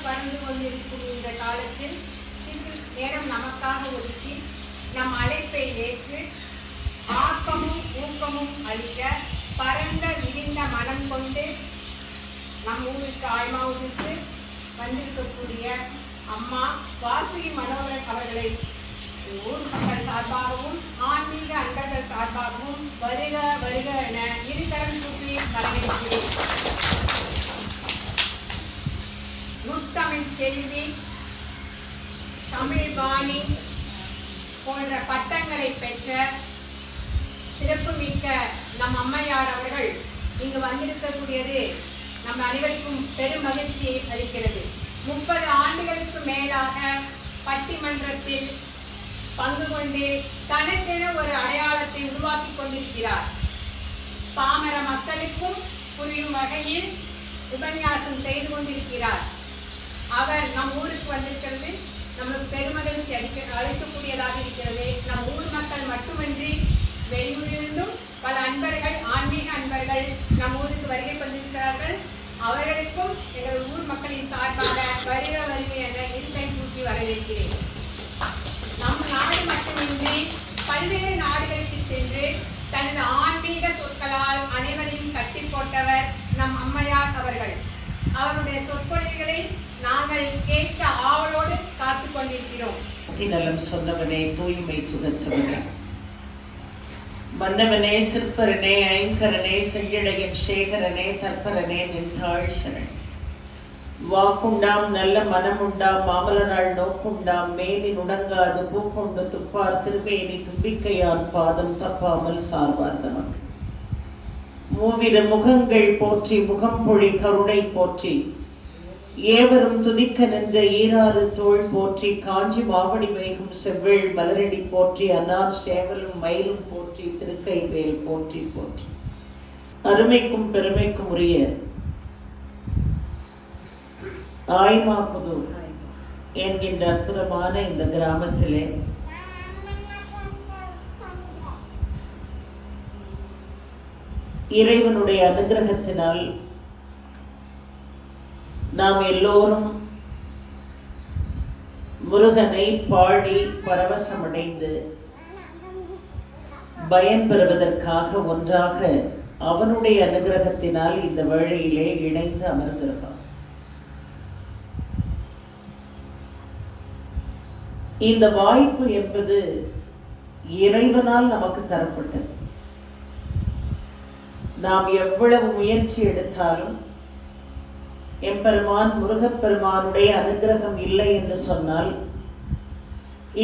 பறந்து கொண்டிருக்கும் இந்த காலத்தில் சிறிது நேரம் நமக்காக ஒதுக்கி நம் அழைப்பை ஏற்று ஆக்கமும் ஊக்கமும் அளிக்க பரந்த விரிந்த மனம் கொண்டு நம் ஊருக்கு ஆழ்மாவுக்கு வந்திருக்கக்கூடிய அம்மா வாசுகி மனோகரன் அவர்களை ஊர் மக்கள் சார்பாகவும் ஆன்மீக அன்பர்கள் சார்பாகவும் வருக வருக என இருகரம் கூப்பி வரவேற்கிறேன். முத்தமிழ் செல்வி, தமிழ் பாணி போன்ற பட்டங்களை பெற்ற சிறப்புமிக்க நம் அம்மையார் அவர்கள் இங்கு வந்திருக்கக்கூடியது நம் அனைவருக்கும் பெரும் மகிழ்ச்சியை அளிக்கிறது. 30 ஆண்டுகளுக்கு மேலாக பட்டிமன்றத்தில் பங்கு கொண்டு தனக்கென ஒரு அடையாளத்தை உருவாக்கி கொண்டிருக்கிறார். பாமர மக்களுக்கும் புரியும் வகையில் உபன்யாசம் செய்து கொண்டிருக்கிறார். அவர் நம் ஊருக்கு வந்திருக்கிறது நம்மளுக்கு பெருமகிழ்ச்சி அளிக்கக்கூடியதாக இருக்கிறது. நம் ஊர் மக்கள் மட்டுமின்றி வெளியூரிலிருந்தும் பல அன்பர்கள், ஆன்மீக அன்பர்கள் நம் ஊருக்கு வருகை வந்திருக்கிறார்கள். அவர்களுக்கும் எங்கள் ஊர் மக்களின் சார்பாக வருக வருகை என இருக்கை கூட்டி வரவேற்கிறேன். நம் நாடு மட்டுமின்றி பல்வேறு நாடுகளுக்கு சென்று தனது ஆன்மீக சொற்களால் அனைவரையும் கட்டி போட்டவர் நம் அம்மையார் அவர்கள். அவருடைய சொற்பொழிவுகளை நாங்கள் கேட்க ஆவலோடு காத்து கொண்டிருக்கிறோம். நலம் சொன்னவனே, தூய்மை சுகத்தவனே, மன்னவனே, சிற்பரனே, ஐங்கரனே, செய்யடையின் சேகரனே, தற்பரனே, நின்றாள் சரண். வாக்குண்டாம் நல்ல மனமுண்டாம் மாமலனாள் நோக்குண்டாம் மேனி நுடங்காது பூக்கொண்டு துப்பார் திருமேனி தும்பிக்கையான் பாதம் தப்பாமல் சார்வார் தமக்கு. மூவிர முகங்கள் போற்றி முகம்பொழி கருணை போற்றி ஏவரும் துதிக்க நின்ற ஈராறு தோள் போற்றி காஞ்சி மாவடி மேகும் செவ்வேள் மலரடி போற்றி அன்னார் சேவலும் மயிலும் போற்றி திருக்கை வேல் போற்றி போற்றி. அருமைக்கும் பெருமைக்கும் உரிய ஆய்மாபுதூர் என்கின்ற அற்புதமான இந்த கிராமத்திலே இறைவனுடைய அனுகிரகத்தினால் நாம் எல்லோரும் முருகனை பாடி பரவசமடைந்து பயன் பெறுவதற்காக ஒன்றாக அவனுடைய அனுகிரகத்தினால் இந்த வேளையிலே இணைந்து அமர்ந்திருக்கிறோம். இந்த வாய்ப்பு என்பது இறைவனால் நமக்கு தரப்பட்டது. நாம் எவ்வளவு முயற்சி எடுத்தாலும் எம்பெருமான் முருகப்பெருமானுடைய அனுகிரகம் இல்லை என்று சொன்னால்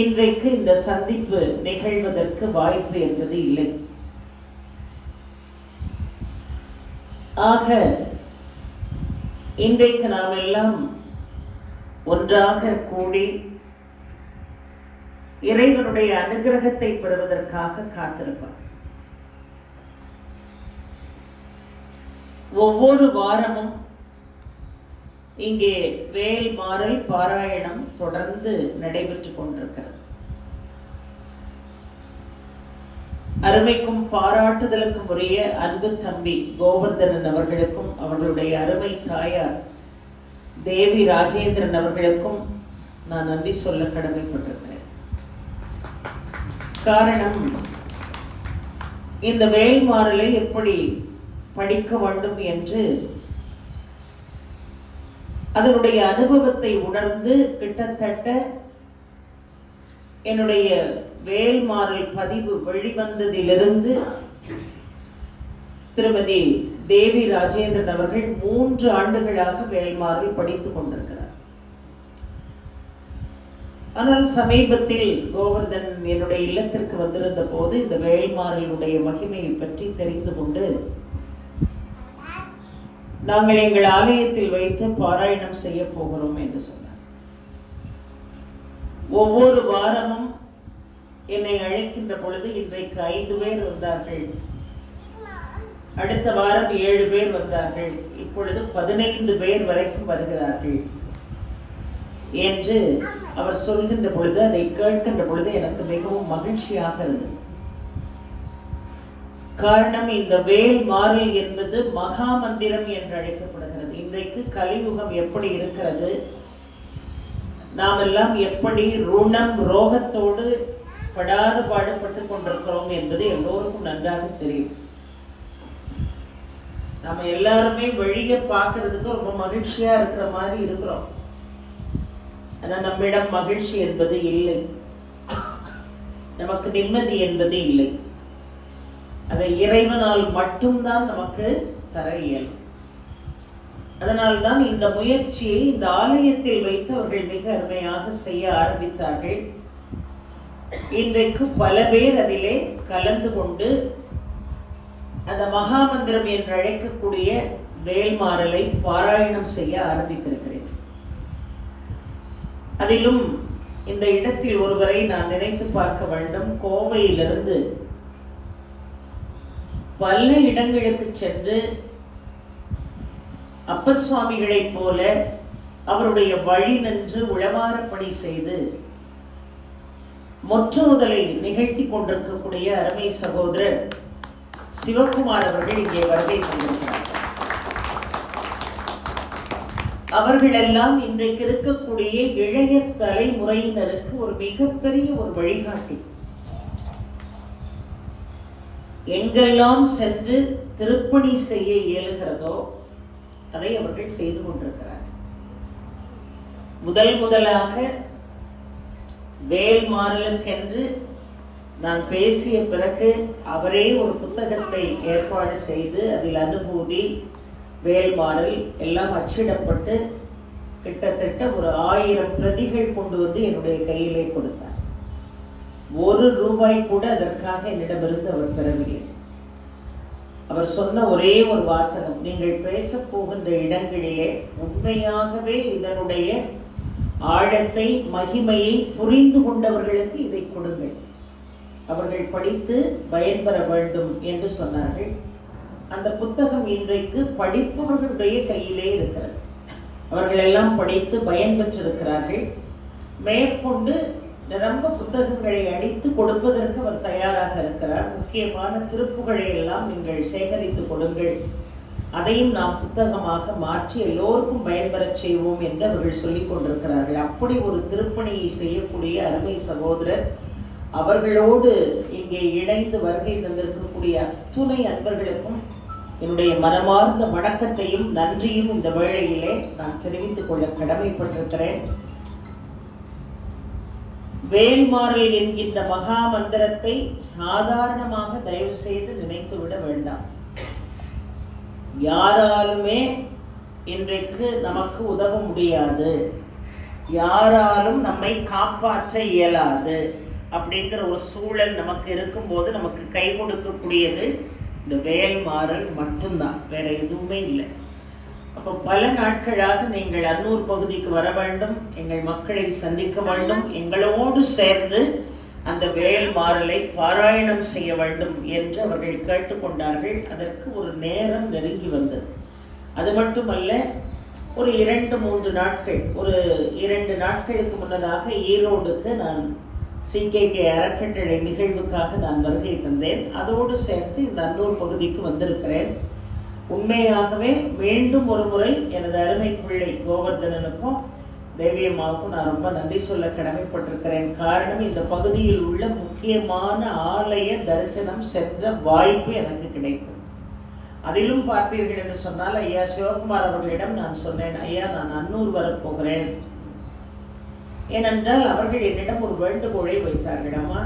இன்றைக்கு இந்த சந்திப்பு நிகழ்வதற்கு வாய்ப்பு என்பது இல்லை. ஆக இன்றைக்கு நாம் எல்லாம் ஒன்றாக கூடி இறைவனுடைய அனுகிரகத்தை பெறுவதற்காக காத்திருப்போம். ஒவ்வொரு வாரமும் இங்கே வேல் மாறல் பாராயணம் தொடர்ந்து நடைபெற்றுக் கொண்டிருக்கிறது. அருமைக்கும் பாராட்டுதலுக்கும் உரிய அன்பு தம்பி கோவர்தனன் அவர்களுக்கும் அவர்களுடைய அருமை தாயார் தேவி ராஜேந்திரன் அவர்களுக்கும் நான் நன்றி சொல்ல கடமைப்பட்டிருக்கிறேன். காரணம், இந்த வேல் மாறலை எப்படி படிக்க வேண்டும் என்று அதனுடைய அனுபவத்தை உணர்ந்து கிட்டத்தட்ட என்னுடைய வேல்மாறல் பதிவு வெளிவந்ததிலிருந்து திருமதி தேவி ராஜேந்திரன் அவர்கள் 3 ஆண்டுகளாக வேல்மாறல் படித்துக் கொண்டிருக்கிறார். ஆனால் சமீபத்தில் கோவர்தன் என்னுடைய இல்லத்திற்கு வந்திருந்த போது இந்த வேல்மாறலுடைய மகிமையை பற்றி தெரிந்து கொண்டு நாங்கள் எங்கள் ஆலயத்தில் வைத்து பாராயணம் செய்ய போகிறோம் என்று சொன்னார். ஒவ்வொரு வாரமும் என்னை அழைக்கின்ற பொழுது இன்றைக்கு 5 பேர் வந்தார்கள், அடுத்த வாரம் 7 பேர் வந்தார்கள், இப்பொழுது 15 பேர் வரைக்கும் வருகிறார்கள் என்று அவர் சொல்கின்ற பொழுது, அதை கேட்கின்ற பொழுது எனக்கு மிகவும் மகிழ்ச்சியாக இருந்தது. காரணம், இந்த வேல் மாறல் என்பது மகா மந்திரம் என்று அழைக்கப்படுகிறது. இன்றைக்கு கலியுகம் எப்படி இருக்கிறது, நாம் எல்லாம் எப்படி ருணம் ரோகத்தோடு படாத பாடுபட்டு கொண்டிருக்கிறோம் என்பது எல்லோருக்கும் நன்றாக தெரியும். நம்ம எல்லாருமே வெளியே பார்க்கறதுக்கு ரொம்ப மகிழ்ச்சியா இருக்கிற மாதிரி இருக்கிறோம். ஆனா நம்மிடம் மகிழ்ச்சி என்பது இல்லை, நமக்கு நிம்மதி என்பது இல்லை. அதை இறைவனால் மட்டும்தான் நமக்கு தர இயலும். அதனால்தான் இந்த முயற்சியை இந்த ஆலயத்தில் வைத்து அவர்கள் மிக அருமையாக செய்ய ஆரம்பித்தார்கள். இன்றைக்கு பல பேர் அதிலே கலந்து கொண்டு அந்த மகாமந்திரம் என்று அழைக்கக்கூடிய வேல்மாறலை பாராயணம் செய்ய ஆரம்பித்திருக்கிறேன். அதிலும் இந்த இடத்தில் ஒருவரை நான் நினைத்து பார்க்க வேண்டும். கோவையிலிருந்து பல இடங்களுக்கு சென்று அப்பசுவாமிகளைப் போல அவருடைய வழி நின்று உளவாரப்பணி செய்து முற்றுமுதலை நிகழ்த்தி கொண்டிருக்கக்கூடிய அருமை சகோதரர் சிவகுமார் அவர்கள் இங்கே வருகை கொண்டிருக்கிறார். அவர்களெல்லாம் இன்றைக்கு இருக்கக்கூடிய இளைய தலைமுறையினருக்கு ஒரு மிகப்பெரிய ஒரு வழிகாட்டி. எங்கெல்லாம் சென்று திருப்பணி செய்ய இயலுகிறதோ அதை அவர்கள் செய்து கொண்டிருக்கிறார். முதலாக வேல் மாறலுக்கென்று நான் பேசிய பிறகு அவரே ஒரு புத்தகத்தை ஏற்பாடு செய்து அதில் அனுபூதி வேல்மாறல் எல்லாம் அச்சிடப்பட்டு கிட்டத்தட்ட ஒரு 1000 பிரதிகள் கொண்டு வந்து என்னுடைய கையிலே கொடுத்தார். ₹1 கூட அதற்காக என்னிடமிருந்து அவர் பெறவில்லை. அவர் சொன்ன ஒரே ஒரு வாசகம், நீங்கள் பேச போகின்ற இடங்களிலே உண்மையாகவே இதனுடைய ஆழத்தை மகிமையை புரிந்து கொண்டவர்களுக்கு இதை கொடுங்கள், அவர்கள் படித்து பயன்பெற வேண்டும் என்று சொன்னார்கள். அந்த புத்தகம் இன்றைக்கு படிப்பவர்களுடைய கையிலே இருக்கிறது. அவர்கள் எல்லாம் படித்து பயன்பெற்றிருக்கிறார்கள். மேற்கொண்டு நிரம்ப புத்தகங்களை அடித்து கொடுப்பதற்கு அவர் தயாராக இருக்கிறார். முக்கியமான திருப்புகளை எல்லாம் நீங்கள் சேகரித்து கொடுங்கள், அதையும் நாம் புத்தகமாக மாற்றி எல்லோருக்கும் பயன்பெறச் செய்வோம் என்று அவர்கள் சொல்லிக் கொண்டிருக்கிறார்கள். அப்படி ஒரு திருப்பணியை செய்யக்கூடிய அருமை சகோதரர் அவர்களோடு இங்கே இணைந்து வருகை தந்திருக்கக்கூடிய அத்துணை அன்பர்களுக்கும் என்னுடைய மனமார்ந்த வணக்கத்தையும் நன்றியும் இந்த வேளையிலே நான் தெரிவித்துக் கொள்ள கடமைப்பட்டிருக்கிறேன். வேல்மாறல் என்கின்ற மகா மந்திரத்தை சாதாரணமாக தயவு செய்து நினைத்து விட வேண்டாம். யாராலுமே இன்றைக்கு நமக்கு உதவ முடியாது, யாராலும் நம்மை காப்பாற்ற இயலாது அப்படிங்கிற ஒரு சூழல் நமக்கு இருக்கும்போது நமக்கு கை கொடுக்கக்கூடியது இந்த வேல்மாறல் மட்டும்தான், வேற எதுவுமே இல்லை. அப்போ பல நாட்களாக நீங்கள் அன்னூர் பகுதிக்கு வர வேண்டும், எங்கள் மக்களை சந்திக்க வேண்டும், எங்களோடு சேர்ந்து அந்த வேல்மாறலை பாராயணம் செய்ய வேண்டும் என்று அவர்கள் கேட்டுக்கொண்டார்கள். அதற்கு ஒரு நேரம் நெருங்கி வந்தது. அது மட்டுமல்ல, ஒரு 2-3 நாட்கள், ஒரு 2 நாட்களுக்கு முன்னதாக ஈரோடுக்கு நான் CKK அறக்கட்டளை நிகழ்வுக்காக நான் வருகை தந்தேன். அதோடு சேர்த்து இந்த அன்னூர் பகுதிக்கு வந்திருக்கிறேன். உண்மையாகவே மீண்டும் ஒரு முறை எனது அருமை பிள்ளை கோவர்தனனுக்கும் தேவியம்மாவுக்கும் நான் ரொம்ப நன்றி சொல்ல கடமைப்பட்டிருக்கிறேன். காரணம், இந்த பகுதியில் உள்ள முக்கியமான ஆலய தரிசனம் சென்ற வாய்ப்பு எனக்கு கிடைத்தது. அதிலும் பார்த்தீர்கள் என்று சொன்னால், ஐயா சிவகுமார் அவர்களிடம் நான் சொன்னேன், ஐயா நான் அன்னூர் வரப்போகிறேன். ஏனென்றால் அவர்கள் என்னிடம் ஒரு வேண்டுகோளை வைத்தார்கள். அம்மா,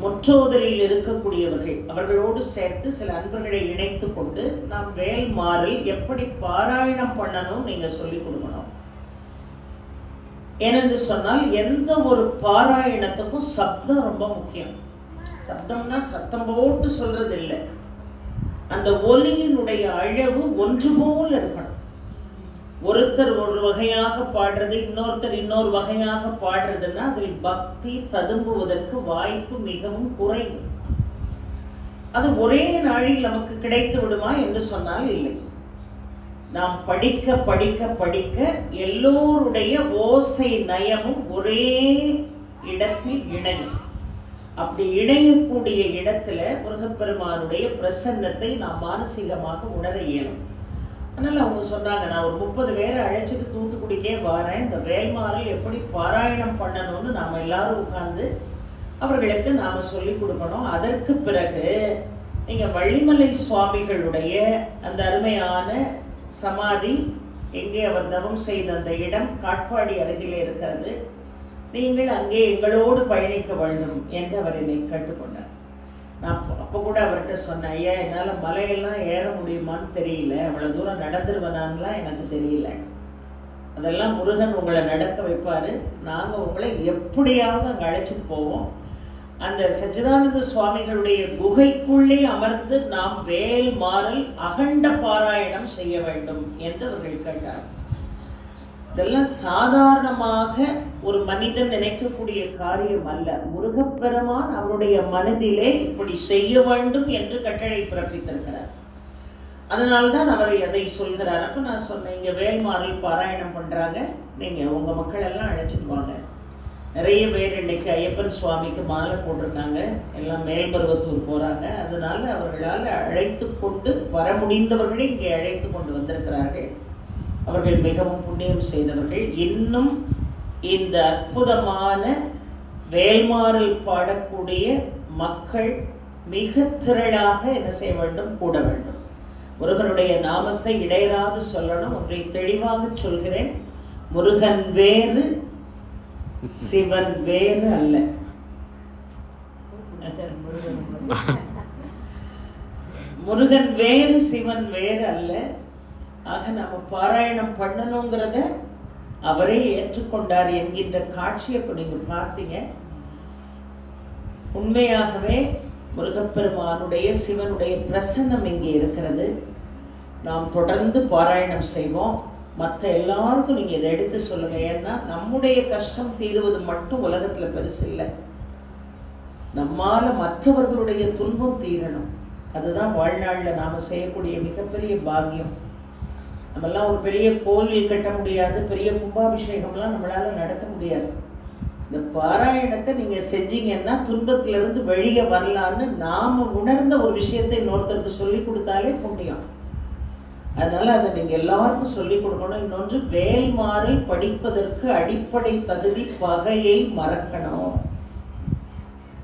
முற்றோதலில் இருக்கக்கூடியவர்கள் அவர்களோடு சேர்த்து சில அன்பர்களை இணைத்து கொண்டு நாம் வேல்மாறல் எப்படி பாராயணம் பண்ணணும் நீங்க சொல்லிக் கொடுக்கணும். ஏனென்று சொன்னால், எந்த ஒரு பாராயணத்துக்கும் சப்தம் ரொம்ப முக்கியம். சப்தம்னா சத்தம் போட்டு சொல்றது இல்லை, அந்த ஒலியினுடைய அளவு ஒன்று போல் இருக்கணும். ஒருத்தர் ஒரு வகையாக பாடுறது, இன்னொருத்தர் இன்னொரு வகையாக பாடுறதுன்னா அதில் பக்தி ததும்புவதற்கு வாய்ப்பு மிகவும் குறைவு. அது ஒரே நாளில் நமக்கு கிடைத்து விடுமா என்று சொன்னால் இல்லை. நாம் படிக்க படிக்க படிக்க எல்லோருடைய ஓசை நயமும் ஒரே இடத்தில் இணையும். அப்படி இணையக்கூடிய இடத்துல முருகப்பெருமானுடைய பிரசன்னத்தை நாம் மானசீகமாக உணர இயலும். அதனால அவங்க சொன்னாங்க, நான் ஒரு 30 பேரை அழைச்சிட்டு தூத்துக்குடிக்கே வரேன், இந்த வேல்மாறல் எப்படி பாராயணம் பண்ணணும்னு நாம எல்லாரும் உட்கார்ந்து அவர்களுக்கு நாம சொல்லி கொடுக்கணும். அதற்கு பிறகு நீங்க வள்ளிமலை சுவாமிகளுடைய அந்த அருமையான சமாதி, எங்கே அவர் தவம் செய்த அந்த இடம் காட்பாடி அருகிலே இருக்கிறது, நீங்கள் அங்கே எங்களோடு பயணிக்க வேண்டும் என்று அவர் என்னை கேட்டுக்கொண்டார். நான் அப்போ கூட அவர்கிட்ட சொன்னேன், ஐயா என்னால் மலையெல்லாம் ஏற முடியுமான்னு தெரியல, அவ்வளோ தூரம் நடந்துருவனான்லாம் எனக்கு தெரியல. அதெல்லாம் முருகன் உங்களை நடக்க வைப்பாரு, நாங்கள் உங்களை எப்படியாவது அங்கே அழைச்சிட்டு போவோம். அந்த சச்சிதானந்த சுவாமிகளுடைய குகைக்குள்ளே அமர்ந்து நாம் வேல் மாறல் அகண்ட பாராயணம் செய்ய வேண்டும் என்று அவர்கள் கேட்டார். இதெல்லாம் சாதாரணமாக ஒரு மனிதன் நினைக்கக்கூடிய காரியம் அல்ல. முருகப்பெருமான் அவருடைய மனதிலே இப்படி செய்ய வேண்டும் என்று கட்டளை பிறப்பித்திருக்கிறார். அதனால்தான் அவர் அதை சொல்கிறார். அப்ப நான் சொன்னேன், இங்க வேல்மாறல் பாராயணம் பண்றாங்க, நீங்க உங்க மக்கள் எல்லாம் அழைச்சிட்டு வாங்க. நிறைய பேர் இன்னைக்கு ஐயப்பன் சுவாமிக்கு மாலை போட்டிருக்காங்க, எல்லாம் மேல்மருவத்தூர் போறாங்க. அதனால அவர்களால் அழைத்து கொண்டு வர முடிந்தவர்களை இங்கே அழைத்து கொண்டு வந்திருக்கிறார்கள். அவர்கள் மிகவும் புண்ணியம் செய்தவர்கள். இன்னும் இந்த அற்புதமான வேல்மாறல் பாடக்கூடிய மக்கள் மிக திரளாக என்ன செய்ய வேண்டும், கூட வேண்டும். முருகனுடைய நாமத்தை இடையராது சொல்லணும். ஒன்றை தெளிவாக சொல்கிறேன், முருகன் வேறு சிவன் வேறு அல்ல. முருகன் வேறு சிவன் வேறு அல்ல. ஆக நம்ம பாராயணம் பண்ணணுங்கிறத அவரே ஏற்றுக்கொண்டார் என்கின்ற காட்சியை இப்ப நீங்க பார்த்தீங்க. உண்மையாகவே முருகப்பெருமானுடைய சிவனுடைய பிரசன்னம் இங்கே இருக்கிறது. நாம் தொடர்ந்து பாராயணம் செய்வோம். மற்ற எல்லாருக்கும் நீங்க இதை எடுத்து சொல்லுங்க. ஏன்னா நம்முடைய கஷ்டம் தீருவது மட்டும் உலகத்துல பெருசு இல்லை, நம்மால மற்றவர்களுடைய துன்பம் தீரணும். அதுதான் வாழ்நாள்ல நாம செய்யக்கூடிய மிகப்பெரிய பாக்கியம். நம்மெல்லாம் ஒரு பெரிய கோவில் கட்ட முடியாது, பெரிய கும்பாபிஷேகம்லாம் நம்மளால நடத்த முடியாது. இந்த பாராயணத்தை நீங்க செஞ்சீங்கன்னா துன்பத்திலிருந்து வெளியே வரலான்னு நாம உணர்ந்த ஒரு விஷயத்தை இன்னொருத்தருக்கு சொல்லி கொடுத்தாலே புண்ணியம். அதனால அதை நீங்க எல்லாருக்கும் சொல்லி கொடுக்கணும். இன்னொன்று, வேல்மாறல் படிப்பதற்கு அடிப்படை தகுதி பகையை மறக்கணும்.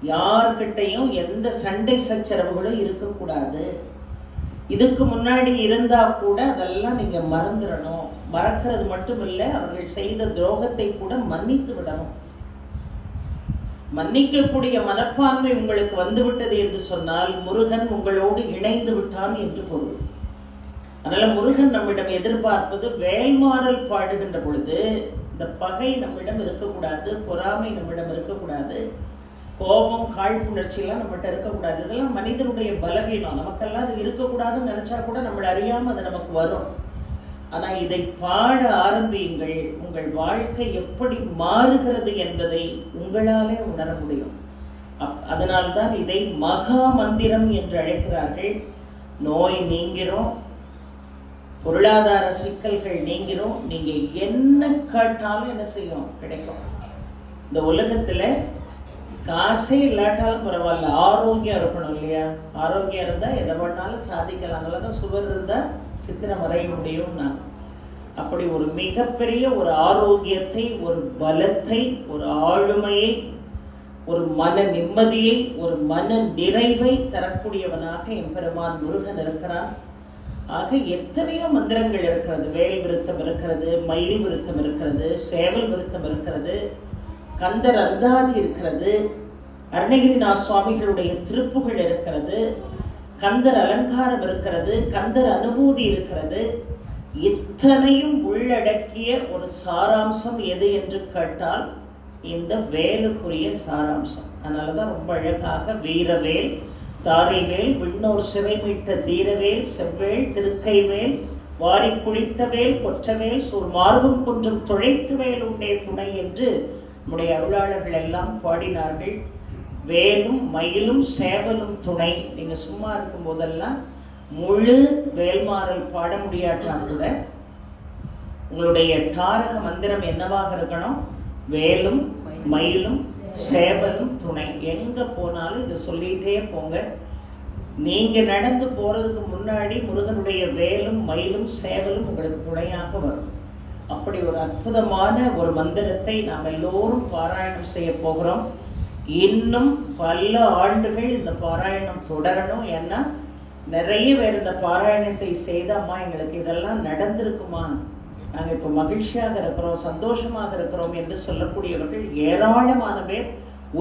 யார்கிட்டையும் எந்த சண்டை சச்சரவுகளும் இருக்கக்கூடாது. இதுக்கு முன்னாடி இருந்தா கூட அதெல்லாம் நீங்க மறந்துடணும். மறக்கிறது மட்டும் இல்லை, அவர்கள் செய்த துரோகத்தை கூட மன்னித்து விடணும். மன்னிக்கக்கூடிய மனப்பான்மை உங்களுக்கு வந்துவிட்டது என்று சொன்னால் முருகன் உங்களோடு இணைந்து விட்டான் என்று பொருள். அதனால முருகன் நம்மிடம் எதிர்பார்ப்பது, வேல்மாறல் பாடுகின்ற பொழுது இந்த பகை நம்மிடம் இருக்கக்கூடாது, பொறாமை நம்மிடம் இருக்கக்கூடாது, கோபம் காழ்ப்புணர்ச்சியெல்லாம் நம்மகிட்ட இருக்கக்கூடாது. இதெல்லாம் மனிதனுடைய பலவீனம். நமக்கெல்லாம் அது இருக்கக்கூடாதுன்னு நினைச்சா கூட நம்மளை அறியாம அது நமக்கு வரும். ஆனா இதை பாட ஆரம்பியுங்கள், உங்கள் வாழ்க்கை எப்படி மாறுகிறது என்பதை உங்களாலே உணர முடியும். அதனால்தான் இதை மகா மந்திரம் என்று அழைக்கிறார்கள். நோய் நீங்கிறோம், பொருளாதார சிக்கல்கள் நீங்கிறோம், நீங்க என்ன கேட்டாலும் என்ன செய்யும், கிடைக்கும். இந்த உலகத்துல காசே இல்லாட்டாலும் பரவாயில்ல, ஆரோக்கியம் இருக்கணும் இல்லையா? ஆரோக்கியம் இருந்தா எதை பண்ணாலும் சாதிக்கலாம். அதனாலதான் சுவர் இருந்தா சித்திரம் வரைய முடியும். நான் அப்படி ஒரு மிகப்பெரிய ஒரு ஆரோக்கியத்தை, ஒரு பலத்தை, ஒரு ஆளுமையை, ஒரு மன நிம்மதியை, ஒரு மன நிறைவை தரக்கூடியவனாக எம்பெருமான் முருகன் இருக்கிறான். ஆக எத்தனையோ மந்திரங்கள் இருக்கிறது. வேல் விருத்தம் இருக்கிறது, மயில் விருத்தம் இருக்கிறது, சேவல் விருத்தம் இருக்கிறது, கந்தர் அந்தாதி இருக்கிறது, அருணகிரிநாத சுவாமிகளுடைய திருப்புகள் இருக்கிறது, கந்தர் அலங்காரம் இருக்கிறது, கந்தர் அனுபூதி இருக்கிறது. இத்தனையும் உள்ளடக்கிய ஒரு சாராம்சம் எது என்று கேட்டால் இந்த வேலுக்குரிய சாராம்சம். அதனாலதான் ரொம்ப அழகாக வீரவேல் தாரை மேல் விண்ணோர் சிறை மீட்ட தீரவேல் செவ்வேள் திருக்கை மேல் வாரி குளித்தவேல் கொற்றவேல் சூர் மார்பும் குன்றும் துழைத்து வேல் உண்டே துணை என்று நம்முடைய அருளாளர்கள் எல்லாம் பாடினார்கள். வேலும் மயிலும் சேவலும் துணை. நீங்க சும்மா இருக்கும் போதெல்லாம் முழு வேல்மாறல் பாட முடியாட்டான் கூட உங்களுடைய தாரக மந்திரம் என்னவாக இருக்கணும்? வேலும் மயிலும் சேவலும் துணை. எங்க போனாலும் இதை சொல்லிட்டே போங்க. நீங்க நடந்து போறதுக்கு முன்னாடி முருகனுடைய வேலும் மயிலும் சேவலும் உங்களுக்கு துணையாக வரும். அப்படி ஒரு அற்புதமான ஒரு மந்திரத்தை நாம் எல்லோரும் பாராயணம் செய்ய போகிறோம். இன்னும் பல ஆண்டுகள் இந்த பாராயணம் தொடரணும். ஏன்னா நிறைய பேர் இந்த பாராயணத்தை செய்த அம்மா எங்களுக்கு இதெல்லாம் நடந்திருக்குமா, நாங்கள் இப்போ மகிழ்ச்சியாக இருக்கிறோம், சந்தோஷமாக இருக்கிறோம் என்று சொல்லக்கூடியவர்கள் ஏராளமான பேர்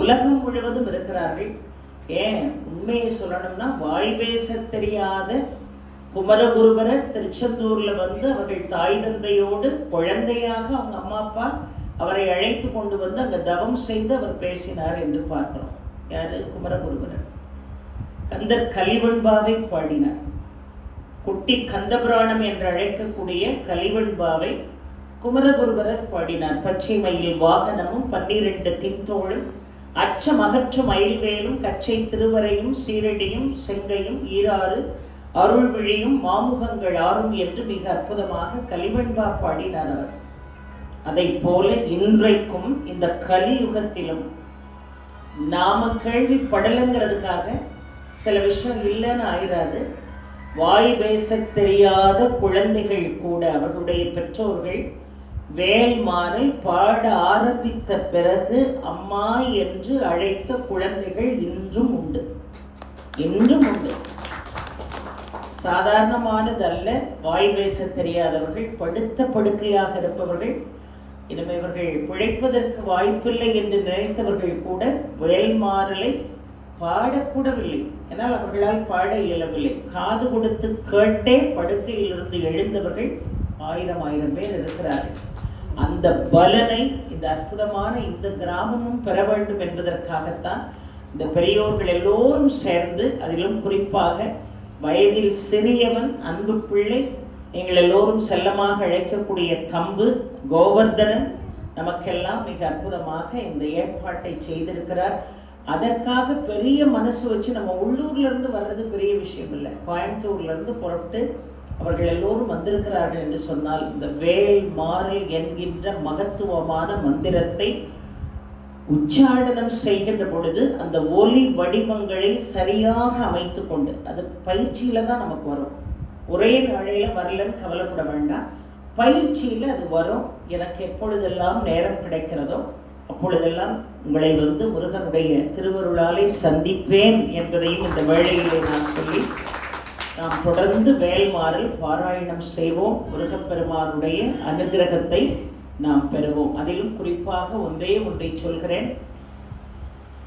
உலகம் முழுவதும் இருக்கிறார்கள். ஏன் உண்மையை சொல்லணும்னா வாய் பேச தெரியாத குமரகுருபரர் திருச்செந்தூர்ல வந்து அவர்கள் தாய் தந்தையோடு குழந்தையாக அவங்க அம்மா அப்பா அவரை அழைத்து கொண்டு வந்து அங்க தவம் செய்து அவர் பேசினார் என்று பார்க்கிறோம். யாரு? குமரகுருபரர். கந்தர் கலிவெண்பாவை பாடினார். குட்டி கந்தபுராணம் என்று அழைக்கக்கூடிய கலிவெண்பாவை குமரகுருபரர் பாடினார். பச்சை மயில் வாகனமும் 12 தின்தோளும் அச்சம் அகற்றும் அயில்வேலும் கச்சை திருவரையும் சீரடியும் செங்கையும் ஈராறு அருள் விழியும் மாமுகங்கள் ஆறும் என்று மிக அற்புதமாக கலிவெண்பா பாடினார் அவர். அதை போல இன்றைக்கும் இந்த கலியுகத்திலும் நாம கேள்விப்படலைங்கிறதுக்காக சில விஷயம் இல்லைன்னு ஆயிராது. வாய் பேச தெரியாத குழந்தைகள் கூட அவர்களுடைய பெற்றோர்கள் வேல்மாறலை பாட ஆரம்பித்த பிறகு அம்மா என்று அழைத்த குழந்தைகள் இன்றும் உண்டு. இன்றும் உண்டு. சாதாரணமானதல்ல. வாய் பேச தெரியாதவர்கள், படுத்த படுக்கையாக இருப்பவர்கள், இனிமே இவர்கள் பிழைப்பதற்கு வாய்ப்பில்லை என்று நினைத்தவர்கள் கூட வேல்மாறலை பாடக்கூடவில்லை. ஏன்னால் அவர்களால் பாட இயலவில்லை. காது கொடுத்து கேட்டே படுக்கையிலிருந்து எழுந்தவர்கள் 1000 பேர் இருக்கிறார்கள். அந்த பலனை இந்த அற்புதமான இந்த கிராமமும் பெற வேண்டும் என்பதற்காகத்தான் இந்த பெரியோர்கள் எல்லோரும் சேர்ந்து, அதிலும் குறிப்பாக வயதில் சிறியவன் அன்பு பிள்ளை, நீங்கள் எல்லோரும் செல்லமாக அழைக்கக்கூடிய கம்பு கோவர்தனன் நமக்கெல்லாம் மிக அற்புதமாக இந்த ஏற்பாட்டை செய்திருக்கிறார். அதற்காக பெரிய மனசு வச்சு நம்ம உள்ளூர்ல இருந்து வர்றது பெரிய விஷயம் இல்லை. கோயம்புத்தூர்ல இருந்து புறப்பட்டு அவர்கள் எல்லோரும் வந்திருக்கிறார்கள் என்று சொன்னால் இந்த வேல் மாறல் என்கின்ற மகத்துவமான மந்திரத்தை உச்சாடனம் செய்கின்ற பொழுது அந்த ஒலி வடிவங்களை சரியாக அமைத்து கொண்டு, அது பயிற்சியில தான் நமக்கு வரும். ஒரே நாளையில வரலன்னு கவலைப்பட வேண்டாம். பயிற்சியில அது வரும். எனக்கு எப்பொழுதெல்லாம் நேரம் கிடைக்கிறதோ அப்பொழுதெல்லாம் உங்களை வந்து முருகனுடைய திருவருளாலை சந்திப்பேன் என்பதையும் இந்த வேளையிலே நான் சொல்லி நாம் தொடர்ந்து வேல்மாறல் பாராயணம் செய்வோம். முருகப்பெருமானுடைய அனுகிரகத்தை நாம் பெறுவோம். அதிலும் குறிப்பாக ஒன்றை சொல்கிறேன்.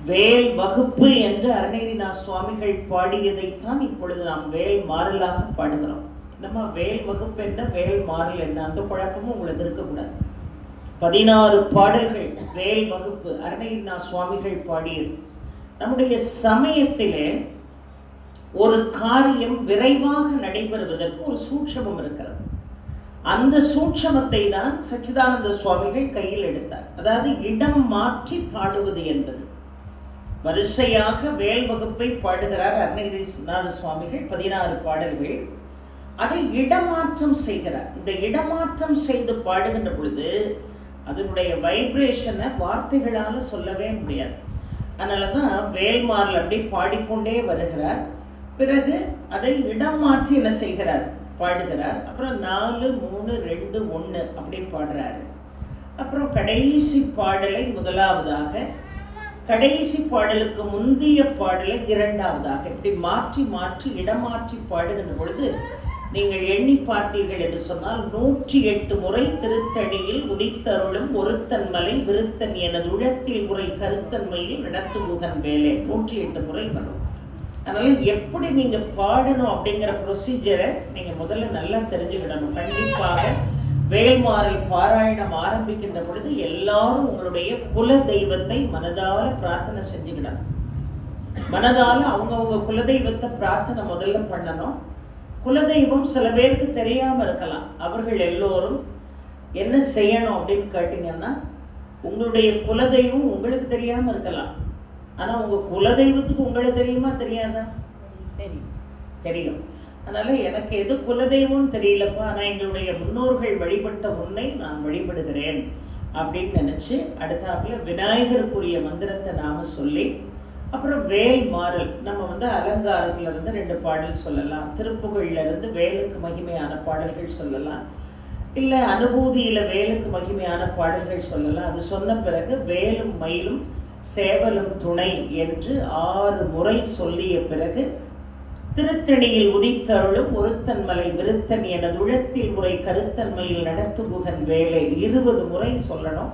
வேல் வகுப்பு என்று அருணகிரிநாத சுவாமிகள் பாடியதைத்தான் இப்பொழுது நாம் வேல் மாறலாக பாடுகிறோம். நம்ம வேல் வகுப்பு என்ன, வேல் மாறல் என்ன, அந்த குழப்பமும் உங்களுக்கு இருக்கக்கூடாது. 16 பாடல்கள் வேல் வகுப்பு அருணகிரிநாத சுவாமிகள் பாடியது. நம்முடைய சமயத்திலே ஒரு காரியம் விரைவாக நடைபெறுவதற்கு ஒரு சூட்சமம் இருக்கிறது. அந்த சூட்சமத்தை தான் சச்சிதானந்த சுவாமிகள் கையில் எடுத்தார். அதாவது இடம் மாற்றி பாடுவது என்பது. வரிசையாக வேல் வகுப்பை பாடுகிறார் அருணகிரிநாத சுவாமிகள். 16 பாடல்கள். அதை இடமாற்றம் செய்கிறார். இந்த இடமாற்றம் செய்து பாடுகின்ற பொழுது அதனுடைய வைப்ரேஷனை வார்த்தைகளால சொல்லவே முடியாது. அதனாலதான் வேல்மாறல் அப்படி பாடிக்கொண்டே வருகிறார். பிறகு அதை இடம் மாற்றி என்ன செய்கிறார், பாடுகிறார். அப்புறம் 4, 3, 2, 1 அப்படி பாடுறாரு. அப்புறம் கடைசி பாடலை முதலாவதாக, கடைசி பாடலுக்கு முந்தைய பாடலை இரண்டாவதாக, இப்படி மாற்றி மாற்றி இடமாற்றி பாடுகின்ற பொழுது நீங்கள் எண்ணி பார்த்தீர்கள் என்று சொன்னால் 108 முறை திருத்தணியில் உதித்தருளும் ஒருத்தன் மலை விருத்தன் எனது உளத்தில் உரை கருத்தன்மையில் நடத்துமுகன் வேலை 108 முறை வரும். அதனால எப்படி நீங்க பாடணும் அப்படிங்கிற ப்ரொசீஜரை நீங்க முதல்ல நல்லா தெரிஞ்சுக்கிடணும். கண்டிப்பாக வேல்மாறல் பாராயணம் ஆரம்பிக்கின்ற பொழுது எல்லாரும் உங்களுடைய குல தெய்வத்தை மனதார பிரார்த்தனை செஞ்சுக்கிடணும். மனதால அவங்கவுங்க குலதெய்வத்தை பிரார்த்தனை முதல்ல பண்ணணும். குலதெய்வம் சில பேருக்கு தெரியாம இருக்கலாம். அவர்கள் எல்லோரும் என்ன செய்யணும் அப்படின்னு கேட்டீங்கன்னா, உங்களுடைய குலதெய்வம் உங்களுக்கு தெரியாம இருக்கலாம். ஆனா உங்க குலதெய்வத்துக்கு உங்களுக்கு தெரியுமா தெரியாதா? தெரியும். அதனால எனக்கு எது குலதெய்வம் தெரியலப்பா, ஆனா எங்களுடைய முன்னோர்கள் வழிபட்ட உன்னை நான் வழிபடுகிறேன் அப்படின்னு நினைச்சு அடுத்தாப்புல விநாயகருக்குரிய மந்திரத்தை நாம சொல்லி, அப்புறம் வேல் மாறல் நம்ம அலங்காரத்துல இருந்து 2 பாடல் சொல்லலாம், திருப்புகழ்ல இருந்து வேலுக்கு மகிமையான பாடல்கள் சொல்லலாம், இல்ல அனுபூதியில வேலுக்கு மகிமையான பாடல்கள் சொல்லலாம். அது சொன்ன பிறகு வேலும் மயிலும் சேவலும் துணை என்று 6 முறை சொல்லிய பிறகு திருத்தணியில் உதித்தருளும் ஒருத்தன் மலை விருத்தன் எனது உழத்தில் முறை கருத்தன்மையில் நடத்துகுகன் வேலை 20 முறை சொல்லணும்.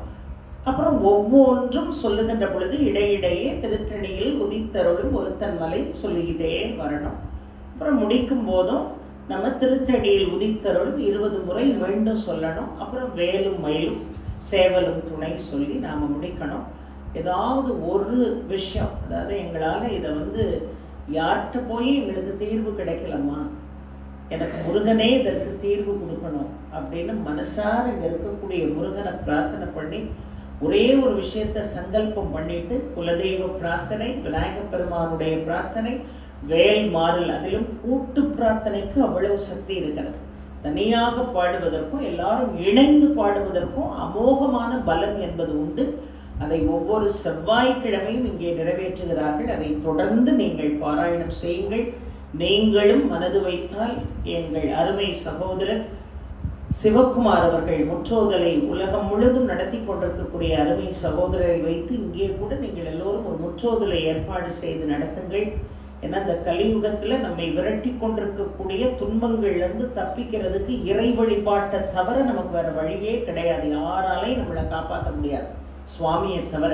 அப்புறம் ஒவ்வொன்றும் சொல்லுகின்ற பொழுது இடையிடையே திருத்தணியில் உதித்தருளும் ஒருத்தன் மலை சொல்லிக்கிட்டே வரணும். அப்புறம் முடிக்கும் போதும் நம்ம திருத்தணியில் உதித்தருளும் 20 முறை மீண்டும் சொல்லணும். அப்புறம் வேலும் மயிலும் சேவலும் துணை சொல்லி நாம முடிக்கணும். ஏதாவது ஒரு விஷயம், அதாவது எங்களால இதை யார்கிட்ட போய் எங்களுக்கு தீர்வு கிடைக்கலம்மா, எனக்கு முருகனே இதற்கு தீர்வு கொடுக்கணும் அப்படின்னு மனசார இங்க இருக்கக்கூடிய முருகனை பிரார்த்தனை பண்ணி ஒரே ஒரு விஷயத்த சங்கல்பம் பண்ணிட்டு, குலதெய்வ பிரார்த்தனை, விநாயகப் பெருமானுடைய பிரார்த்தனை, வேல் மாறல், அதிலும் கூட்டு பிரார்த்தனைக்கு அவ்வளவு சக்தி இருக்கிறது. தனியாக பாடுவதற்கும் எல்லாரும் இணைந்து பாடுவதற்கும் அமோகமான பலம் என்பது உண்டு. அதை ஒவ்வொரு செவ்வாய்க்கிழமையும் இங்கே நிறைவேற்றுகிறார்கள். அதை தொடர்ந்து நீங்கள் பாராயணம் செய்யுங்கள். நீங்களும் மனது வைத்தால் எங்கள் அருமை சகோதரர் சிவகுமார் அவர்கள் முற்றோதலை உலகம் முழுதும் நடத்தி கொண்டிருக்கக்கூடிய அருமை சகோதரரை வைத்து இங்கே கூட நீங்கள் எல்லோரும் ஒரு முற்றோதலை ஏற்பாடு செய்து நடத்துங்கள். ஏன்னா இந்த கலியுகத்துல நம்மை விரட்டி கொண்டிருக்கக்கூடிய துன்பங்கள்ல இருந்து தப்பிக்கிறதுக்கு இறை வழிபாட்டை தவிர நமக்கு வேற வழியே கிடையாது. யாராலையும் நம்மளை காப்பாற்ற முடியாது, சுவாமியை தவிர.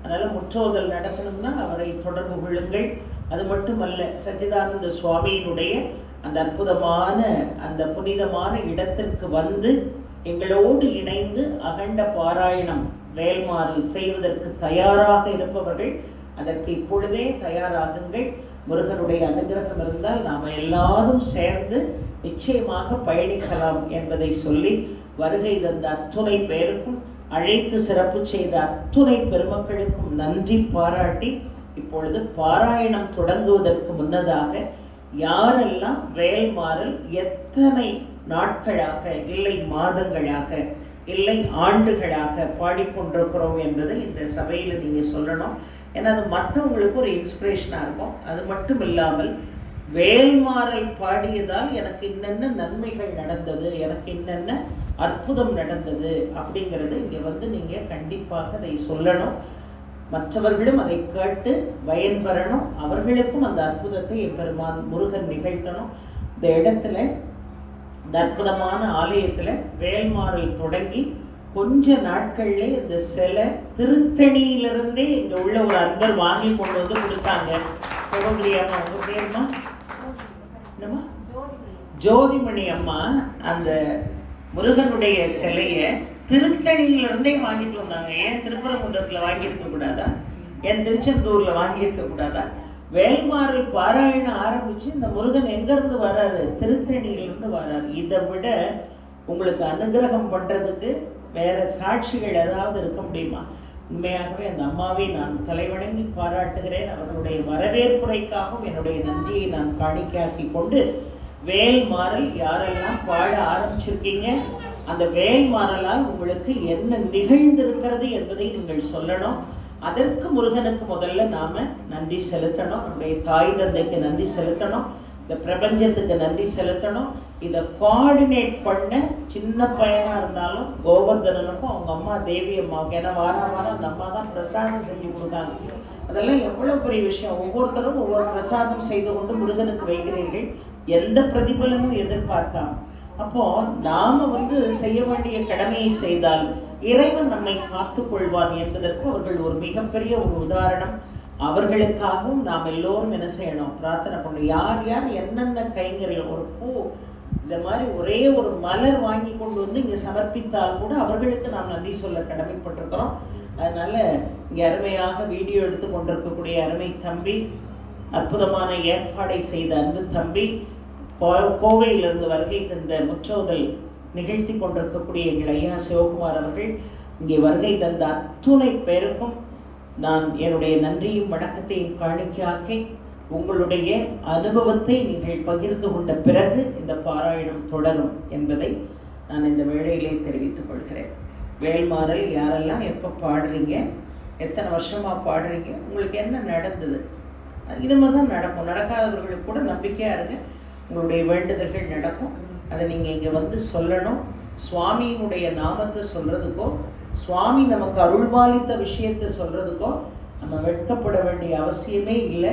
அதனால முற்றோதல் நடத்தணும்னா அவரை தொடர்பு கொள்ளுங்கள். அது மட்டுமல்ல, சச்சிதானந்த சுவாமியினுடைய அந்த அற்புதமான அந்த புனிதமான இடத்திற்கு வந்து எங்களோடு இணைந்து அகண்ட பாராயணம் வேல்மாறல் செய்வதற்கு தயாராக இருப்பவர்கள் அதற்கு இப்பொழுதே தயாராகுங்கள். முருகனுடைய அனுகிரகம் இருந்தால் நாம எல்லாரும் சேர்ந்து நிச்சயமாக பயணிக்கலாம் என்பதை சொல்லி, வருகை தந்த அத்துணை பேருக்கும், அழைத்து சிறப்பு செய்த அத்துணை பெருமக்களுக்கும் நன்றி பாராட்டி, இப்பொழுது பாராயணம் தொடங்குவதற்கு முன்னதாக யாரெல்லாம் வேல்மாறல் எத்தனை நாட்களாக, இல்லை மாதங்களாக, இல்லை ஆண்டுகளாக பாடிக்கொண்டிருக்கிறோம் என்பதை இந்த சபையில நீங்க சொல்லணும். ஏன்னா அது மற்றவங்களுக்கு ஒரு இன்ஸ்பிரேஷனா இருக்கும். அது மட்டும் இல்லாமல் வேல்மாறல் பாடியதால் எனக்கு என்னென்ன நன்மைகள் நடந்தது, எனக்கு என்னென்ன அற்புதம் நடந்தது அப்படிங்கிறது இங்க நீங்க கண்டிப்பாக அதை சொல்லணும். மற்றவர்களும் அதை கேட்டு பயன்பெறணும். அவர்களுக்கும் அந்த அற்புதத்தை எம்பெருமான் முருகன் நிகழ்த்தணும். இந்த இடத்துல, இந்த அற்புதமான ஆலயத்துல வேல்மாறல் தொடங்கி கொஞ்ச நாட்கள்ல இந்த சிலை திருத்தணியிலிருந்தே இங்க உள்ள ஒரு அன்பர் வாங்கி கொண்டு கொடுத்தாங்க. சகோதரி அம்மா, உங்க பேருமா என்னம்மா? ஜோதிமணி அம்மா அந்த முருகனுடைய சிலைய திருத்தணியிலிருந்தே வாங்கிட்டு வந்தாங்க. ஏன் திருப்பரங்குன்றத்துல வாங்கியிருக்க கூடாதா? ஏன் திருச்செந்தூர்ல வாங்கியிருக்க கூடாதா? வேல்மாறல் பாராயணம் ஆரம்பிச்சு இந்த முருகன் எங்க இருந்து வராரு? திருத்தணியிலிருந்து வராரு. இதை விட உங்களுக்கு அனுகிரகம் பண்றதுக்கு வேற சாட்சிகள் ஏதாவது இருக்க முடியுமா? உண்மையாகவே அந்த அம்மாவை நான் தலைவணங்கி பாராட்டுகிறேன். அவர்களுடைய வரவேற்புரைக்காகவும் என்னுடைய நன்றியை நான் காணிக்கையாக்கி கொண்டு, வேல்மாறல் யாரெல்லாம் பாட ஆரம்பிச்சிருக்கீங்க, அந்த வேல்மாறலால் உங்களுக்கு என்ன நிகழ்ந்திருக்கிறது என்பதை நீங்கள் சொல்லணும். அதற்கு முருகனுக்கு முதல்ல நாம நன்றி செலுத்தணும். நம்முடைய தாய் தந்தைக்கு நன்றி செலுத்தணும். இந்த பிரபஞ்சத்துக்கு நன்றி செலுத்தணும். இதை கோஆர்டினேட் பண்ண சின்ன பையனா இருந்தாலும் கோவர்தனனுக்கும் அவங்க அம்மா தேவி அம்மாவுக்கு, ஏன்னா வாரம் வாரம் அந்த அம்மா தான் பிரசாதம் செஞ்சு கொடுத்தாங்க. அதெல்லாம் எவ்வளவு பெரிய விஷயம். ஒவ்வொருத்தரும் ஒவ்வொரு பிரசாதம் செய்து கொண்டு முருகனுக்கு வைக்கிறீர்கள், எந்த பிரதிபலனும் எதிர்பார்க்காம. அப்போ நாம செய்ய வேண்டிய கடமையை செய்தால் இறைவன் நம்மை காத்துக் கொள்வான் என்பதற்கு அவர்கள் ஒரு மிகப்பெரிய ஒரு உதாரணம். அவர்களுக்காகவும் நாம் எல்லோரும் என்ன செய்யணும்? பிரார்த்தனை பண்ணணும். யார் யார் என்னென்ன கைங்கரியம், ஒரு பூ, இந்த மாதிரி ஒரே ஒரு மலர் வாங்கி கொண்டு இங்க சமர்ப்பித்தால் கூட அவர்களுக்கு நாம் நன்றி சொல்ல கடமைப்பட்டிருக்கிறோம். அதனால் இங்கே அருமையாக வீடியோ எடுத்து கொண்டிருக்கக்கூடிய அருமை தம்பி, அற்புதமான ஏற்பாடை செய்த அன்பு தம்பி, கோவையிலிருந்து வருகை தந்த முற்றோதல் நிகழ்த்தி கொண்டிருக்கக்கூடிய எங்கள் ஐயா சிவகுமார் அவர்கள், இங்கே வருகை தந்த அத்துணை பேருக்கும் நான் என்னுடைய நன்றியும் வணக்கத்தையும் காணிக்கையாக்கி, உங்களுடைய அனுபவத்தை நீங்கள் பகிர்ந்து கொண்ட பிறகு இந்த பாராயணம் தொடரும் என்பதை நான் இந்த வேளையிலே தெரிவித்துக் கொள்கிறேன். வேல்மாறல் யாரெல்லாம் எப்போ பாடுறீங்க, எத்தனை வருஷமாக பாடுறீங்க, உங்களுக்கு என்ன நடந்தது, இனிமேல் தான் நடக்கும். நடக்காதவர்களுக்கு கூட நம்பிக்கையாக இருங்க, உங்களுடைய வேண்டுதல்கள் நடக்கும். அதை நீங்கள் இங்கே வந்து சொல்லணும். சுவாமியினுடைய நாமத்தை சொல்கிறதுக்கோ, சுவாமி நமக்கு அருள்பாலித்த விஷயத்தை சொல்கிறதுக்கோ நம்ம வெட்கப்பட வேண்டிய அவசியமே இல்லை.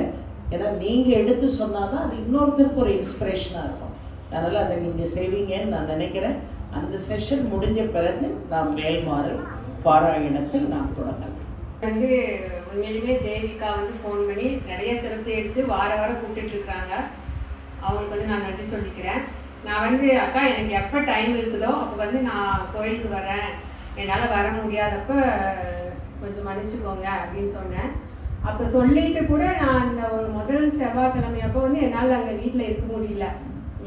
ஏன்னா நீங்கள் எடுத்து சொன்னால் தான் அது இன்னொருத்தருக்கு ஒரு இன்ஸ்பிரேஷனாக இருக்கும். அதனால் அதை நீங்கள் செய்வீங்கன்னு நான் நினைக்கிறேன். அந்த செஷன் முடிஞ்ச பிறகு நாம் வேல்மாறல் பாராயணத்தை நாம் தொடங்கலாம். வந்து உண்மையிலுமே தேவிகா வந்து ஃபோன் பண்ணி நிறைய சிறப்பு எடுத்து வாரம் கூப்பிட்டு இருக்காங்க. அவங்களுக்கு வந்து நான் நன்றி சொல்லிக்கிறேன். நான் வந்து அக்கா எனக்கு எப்போ டைம் இருக்குதோ அப்போ வந்து நான் கோயிலுக்கு வரேன், என்னால் வர முடியாதப்போ கொஞ்சம் மன்னிச்சுக்கோங்க அப்படின்னு சொன்னேன். அப்போ சொல்லிட்டு கூட நான் அந்த ஒரு முதல் செவ்வாய்க்கிழமை அப்போ வந்து என்னால் அங்கே வீட்டில் இருக்க முடியல.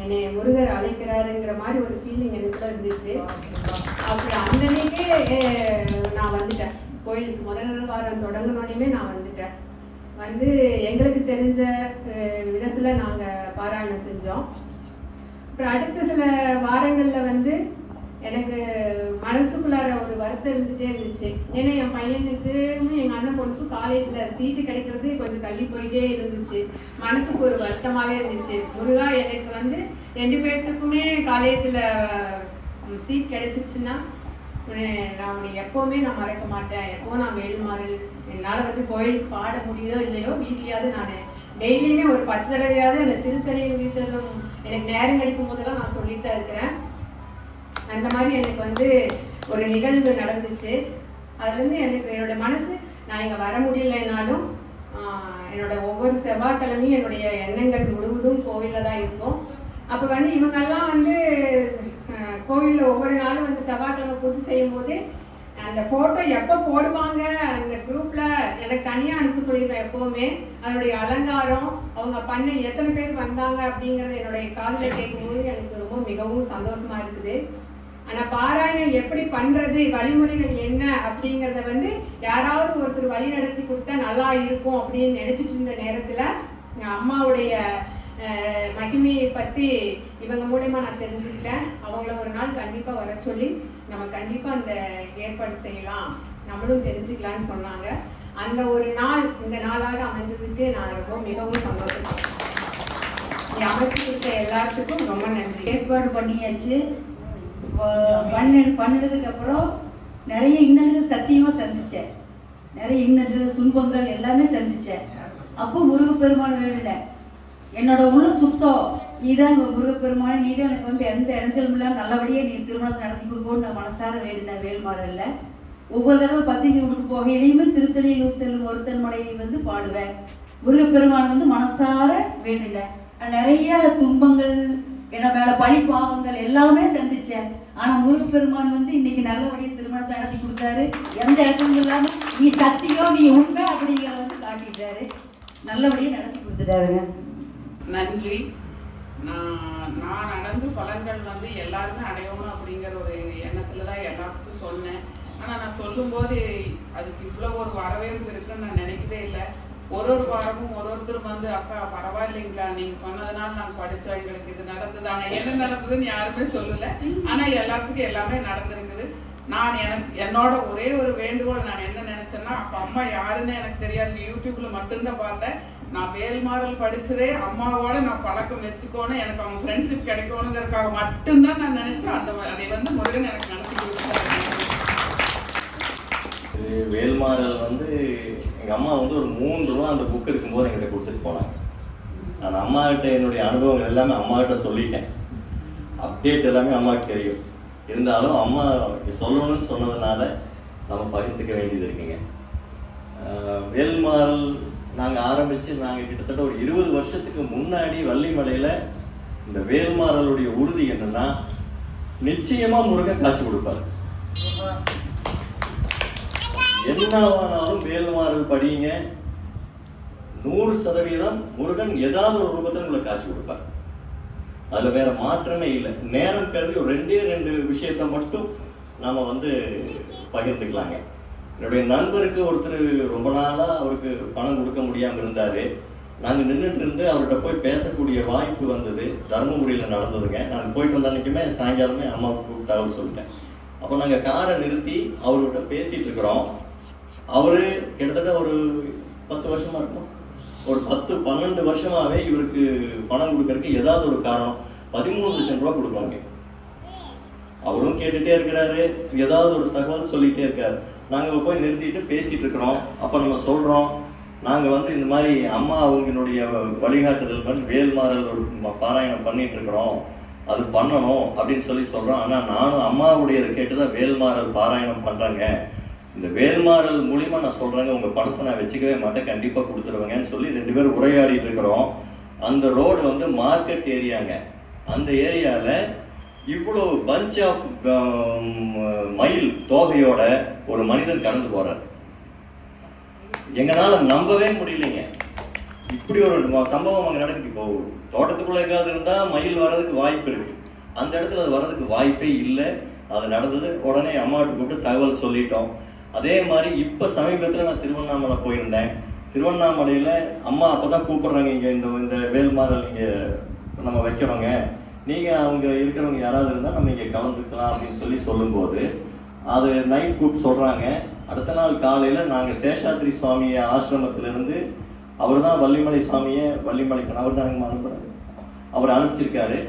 என்னை முருகர் அழைக்கிறாருங்கிற மாதிரி ஒரு ஃபீலிங் எனக்குள்ள இருந்துச்சு. அப்புறம் அந்த அன்னைக்கே நான் வந்துட்டேன் கோயிலுக்கு. முதல் வாரம் தொடங்கினோடனே நான் வந்துட்டேன். வந்து எங்களுக்கு தெரிஞ்ச விதத்தில் நாங்கள் பாராயணம் செஞ்சோம். அப்புறம் அடுத்த சில வாரங்களில் வந்து எனக்கு மனசுக்குள்ளார ஒரு வருத்தம் இருந்துகிட்டே இருந்துச்சு. ஏன்னா என் பையனுக்கும் எங்கள் அண்ணன் பொண்ணுக்கும் காலேஜில் சீட்டு கிடைக்கிறது கொஞ்சம் தள்ளி போயிட்டே இருந்துச்சு. மனசுக்கு ஒரு வருத்தமாகவே இருந்துச்சு. முருகா எனக்கு வந்து 2 பேர்த்துக்குமே காலேஜில் சீட் கிடைச்சிச்சுன்னா நான் உன்னை எப்போவுமே நான் மறக்க மாட்டேன். எப்போ நான் வேல்மாறல் என்னால் வந்து கோயிலுக்கு பாட முடியுதோ இல்லையோ வீட்லையாவது நான் டெய்லியுமே ஒரு 10 தடவையாவது அந்த திருத்தணி வீட்டதும் எனக்கு நேரம் கிடைக்கும் போதெல்லாம் நான் சொல்லிட்டு தான் இருக்கிறேன். அந்த மாதிரி எனக்கு வந்து ஒரு நிகழ்வு நடந்துச்சு. அதுலேருந்து எனக்கு என்னோட மனசு நான் இங்கே வர முடியலைனாலும் என்னோட ஒவ்வொரு செவ்வாய்க்கிழமையும் என்னுடைய எண்ணங்கள் முழுவதும் கோவிலில் தான் இருக்கும். அப்போ வந்து இவங்கெல்லாம் வந்து கோவிலில் ஒவ்வொரு நாளும் வந்து செவ்வாய்க்கிழமை பூஜை செய்யும் போது அந்த ஃபோட்டோ எப்போ போடுவாங்க அந்த குரூப்பில் எனக்கு தனியாக அனுப்ப சொல்லிடுவேன் எப்போவுமே. அதனுடைய அலங்காரம், அவங்க பண்ண எத்தனை பேர் வந்தாங்க அப்படிங்கிறது என்னுடைய காதில் கேட்கும்போது எனக்கு ரொம்ப மிகவும் சந்தோஷமாக இருக்குது. ஆனால் பாராயணம் எப்படி பண்ணுறது, வழிமுறைகள் என்ன அப்படிங்கிறத வந்து யாராவது ஒருத்தர் வழி நடத்தி கொடுத்தா நல்லா இருக்கும் அப்படின்னு நினச்சிட்டு இருந்த நேரத்தில் என் அம்மாவுடைய மகிமையை பற்றி இவங்க மூலமா நான் தெரிஞ்சுக்கிட்டேன். அவங்கள ஒரு நாள் கண்டிப்பாக வர சொல்லி நம்ம கண்டிப்பாக அந்த ஏற்பாடு செய்யலாம், நம்மளும் தெரிஞ்சுக்கலான்னு சொன்னாங்க. அந்த ஒரு நாள் இந்த நாளாக அமைஞ்சதுக்கு நான் ரொம்ப மிகவும் சந்தோஷப்படுறேன். அமைச்சு கொடுத்த எல்லாத்துக்கும் ரொம்ப நன்றி. ஏற்பாடு பண்ணியாச்சு. பண்ணதுக்கு அப்புறம் நிறைய இன்னல்கள் சத்தியமாக சந்தித்தேன். நிறைய இன்னல்கள் துன்பங்கள் எல்லாமே சந்தித்தேன். அப்போ முருகப்பெருமான் வேண்டினேன், என்னோட உள்ள சுத்தம் நீதான் முருகப்பெருமான், நீதான் எனக்கு வந்து எந்த இடைஞ்சலும் இல்லாமல் நல்லபடியாக நீ திருமணத்தை நடத்தி கொடுக்கணும்னு நான் மனசார வேண்டினேன். வேல்மாறல்ல ஒவ்வொரு தடவை பத்திரிக்கை கொடுக்க போகையிலையுமே திருத்தணி நூத்தல் ஒருத்தன் மலையை வந்து பாடுவேன். முருகப்பெருமான் வந்து மனசார வேண்டினேன். நிறைய துன்பங்கள் என்ன மேலே பழி பாவங்கள் எல்லாமே சந்திச்சேன். ஆனால் முருகப்பெருமான் வந்து இன்னைக்கு நல்லபடியாக திருமணத்தை நடத்தி கொடுத்தாரு. எந்த இடத்துல இல்லாமல் நீ சத்தியம் நீ உண்மை அப்படிங்கிறத வந்து காட்டிட்டாரு. நல்லபடியாக நடத்தி கொடுத்துட்டாருங்க. நன்றி. நான் அடைஞ்ச பலன்கள் வந்து எல்லாருமே அடையணும் அப்படிங்கிற ஒரு எண்ணத்துல தான் எல்லாத்துக்கும் சொன்னேன். ஆனால் நான் சொல்லும்போது அதுக்கு இவ்வளோ ஒரு வரவேற்பு இருக்குன்னு நான் நினைக்கவே இல்லை. ஒரு வாரமும் ஒருத்தரும் வந்து அக்கா பரவாயில்லைங்களா, நீங்கள் சொன்னதுனால நாங்கள் படித்தோம், எங்களுக்கு இது நடந்தது. ஆனால் என்ன நடந்ததுன்னு யாருமே சொல்லலை. ஆனால் எல்லாத்துக்கும் எல்லாமே நடந்திருக்குது. நான் என்னோட ஒரே ஒரு வேண்டுகோள் நான் என்ன நினச்சேன்னா, அப்போ அம்மா யாருன்னு எனக்கு தெரியாது, யூடியூப்ல மட்டும்தான் பார்த்தேன். நான் வேல்மாறல் படித்ததே அம்மாவோட நான் பழக்கம் வச்சுக்கோன்னு, எனக்கு அவங்க ஃப்ரெண்ட்ஷிப் கிடைக்கணுங்கிறதுக்காக மட்டும்தான் நான் நினச்சேன். அதை வந்து முருகன் எனக்கு நடத்தி கொடுத்தாரு. வேல்மாறல் வந்து எங்கள் அம்மா வந்து ஒரு 3 ரூபா அந்த புக் இருக்கும்போது என்கிட்ட கொடுத்துட்டு போனாங்க. நான் அம்மாகிட்ட என்னுடைய அனுபவங்கள் எல்லாமே அம்மாகிட்ட சொல்லிட்டேன். அப்டேட் எல்லாமே அம்மாவுக்கு தெரியும். இருந்தாலும் அம்மா சொல்லணும்னு சொன்னதுனால நம்ம பகிர்ந்துக்க வேண்டியது இருக்குங்க. வேல்மாறல் நாங்கள் ஆரம்பித்து நாங்கள் கிட்டத்தட்ட ஒரு 20 வருஷத்துக்கு முன்னாடி வள்ளிமலையில் இந்த வேல்மாறலுடைய உறுதி என்னன்னா, நிச்சயமாக முருகன் காட்சி கொடுப்பார். என்னவானாலும் வேல்மாறல் படிங்க. 100% முருகன் ஏதாவது ஒரு ரூபத்தில் உங்களை காட்சி கொடுப்பார். அதுல வேற மாற்றமே இல்லை. நேரம் கருதி ஒரு 2 விஷயத்த மட்டும் நாம பகிர்ந்துக்கலாங்க. என்னுடைய நண்பருக்கு ஒருத்தர் ரொம்ப நாளா அவருக்கு பணம் கொடுக்க முடியாம இருந்தாரு. நாங்க நின்றுட்டு இருந்து அவர்கிட்ட போய் பேசக்கூடிய வாய்ப்பு வந்தது. தர்மபுரியில நடந்ததுங்க. நான் போயிட்டு வந்த அன்னைக்குமே சாயங்காலமே அம்மாவுக்கு தகவல் சொல்லிட்டேன். அப்போ நாங்க காரை நிறுத்தி அவர்கிட்ட பேசிட்டு இருக்கிறோம். அவரு கிட்டத்தட்ட ஒரு 10 வருஷமா இருக்கும், ஒரு 10-12 வருஷமாவே இவருக்கு பணம் கொடுக்கறதுக்கு ஏதாவது ஒரு காரணம் 13 லட்சம் ரூபா கொடுப்பாங்க. அவரும் கேட்டுட்டே இருக்கிறாரு, ஏதாவது ஒரு தகவல் சொல்லிட்டே இருக்காரு. நாங்க போய் நிறுத்திட்டு பேசிட்டு இருக்கிறோம். அப்ப நம்ம சொல்றோம், நாங்க இந்த மாதிரி அம்மா அவங்களுடைய வழிகாட்டுதல் வேல்மாறல் ஒரு பாராயணம் பண்ணிட்டு இருக்கிறோம், அது பண்ணணும் அப்படின்னு சொல்றோம். ஆனா நானும் அம்மாவுடையதை கேட்டுதான் வேல்மாறல் பாராயணம் பண்றேங்க. இந்த வேல்மாறல் மூலியமா நான் சொல்றேங்க, உங்க பணத்தை நான் வச்சுக்கவே மாட்டேன், கண்டிப்பா கொடுத்துருவேங்கன்னு சொல்லி 2 பேரும் உரையாடிட்டு இருக்கிறோம். அந்த ரோடு மார்க்கெட் ஏரியாங்க. அந்த ஏரியால இவ்வளவு பஞ்ச் ஆஃப் மயில் தோகையோட ஒரு மனிதன் கடந்து போறார். எங்களால நம்பவே முடியலைங்க. இப்படி ஒரு சம்பவம் அங்க நடக்குது. இப்போ தோட்டத்துக்குள்ள எங்காவது இருந்தா மயில் வர்றதுக்கு வாய்ப்பு இருக்கு, அந்த இடத்துல அது வர்றதுக்கு வாய்ப்பே இல்லை. அது நடந்தது. உடனே அம்மாவுக்கு கூப்பிட்டு தகவல் சொல்லிட்டோம். அதே மாதிரி இப்ப சமீபத்துல நான் திருவண்ணாமலை போயிருந்தேன். திருவண்ணாமலையில அம்மா அப்பதான் கூப்பிடுறாங்க, இங்க இந்த வேல்மாறல் இங்க நம்ம வைக்கிறோங்க, நீங்க அவங்க இருக்கிறவங்க யாராவது இருந்தா நம்ம இங்க கலந்துக்கலாம் அப்படின்னு சொல்லும்போது அது நைட் கூப்பிட்டு சொல்றாங்க. அடுத்த நாள் காலையில நாங்க சேஷாத்ரி சுவாமி ஆசிரமத்திலிருந்து, அவர் தான் வள்ளிமலை சுவாமியை வள்ளிமலைக்கு அவர் தான் அனுப்புறாரு, அவர் அனுப்பிச்சிருக்காரு.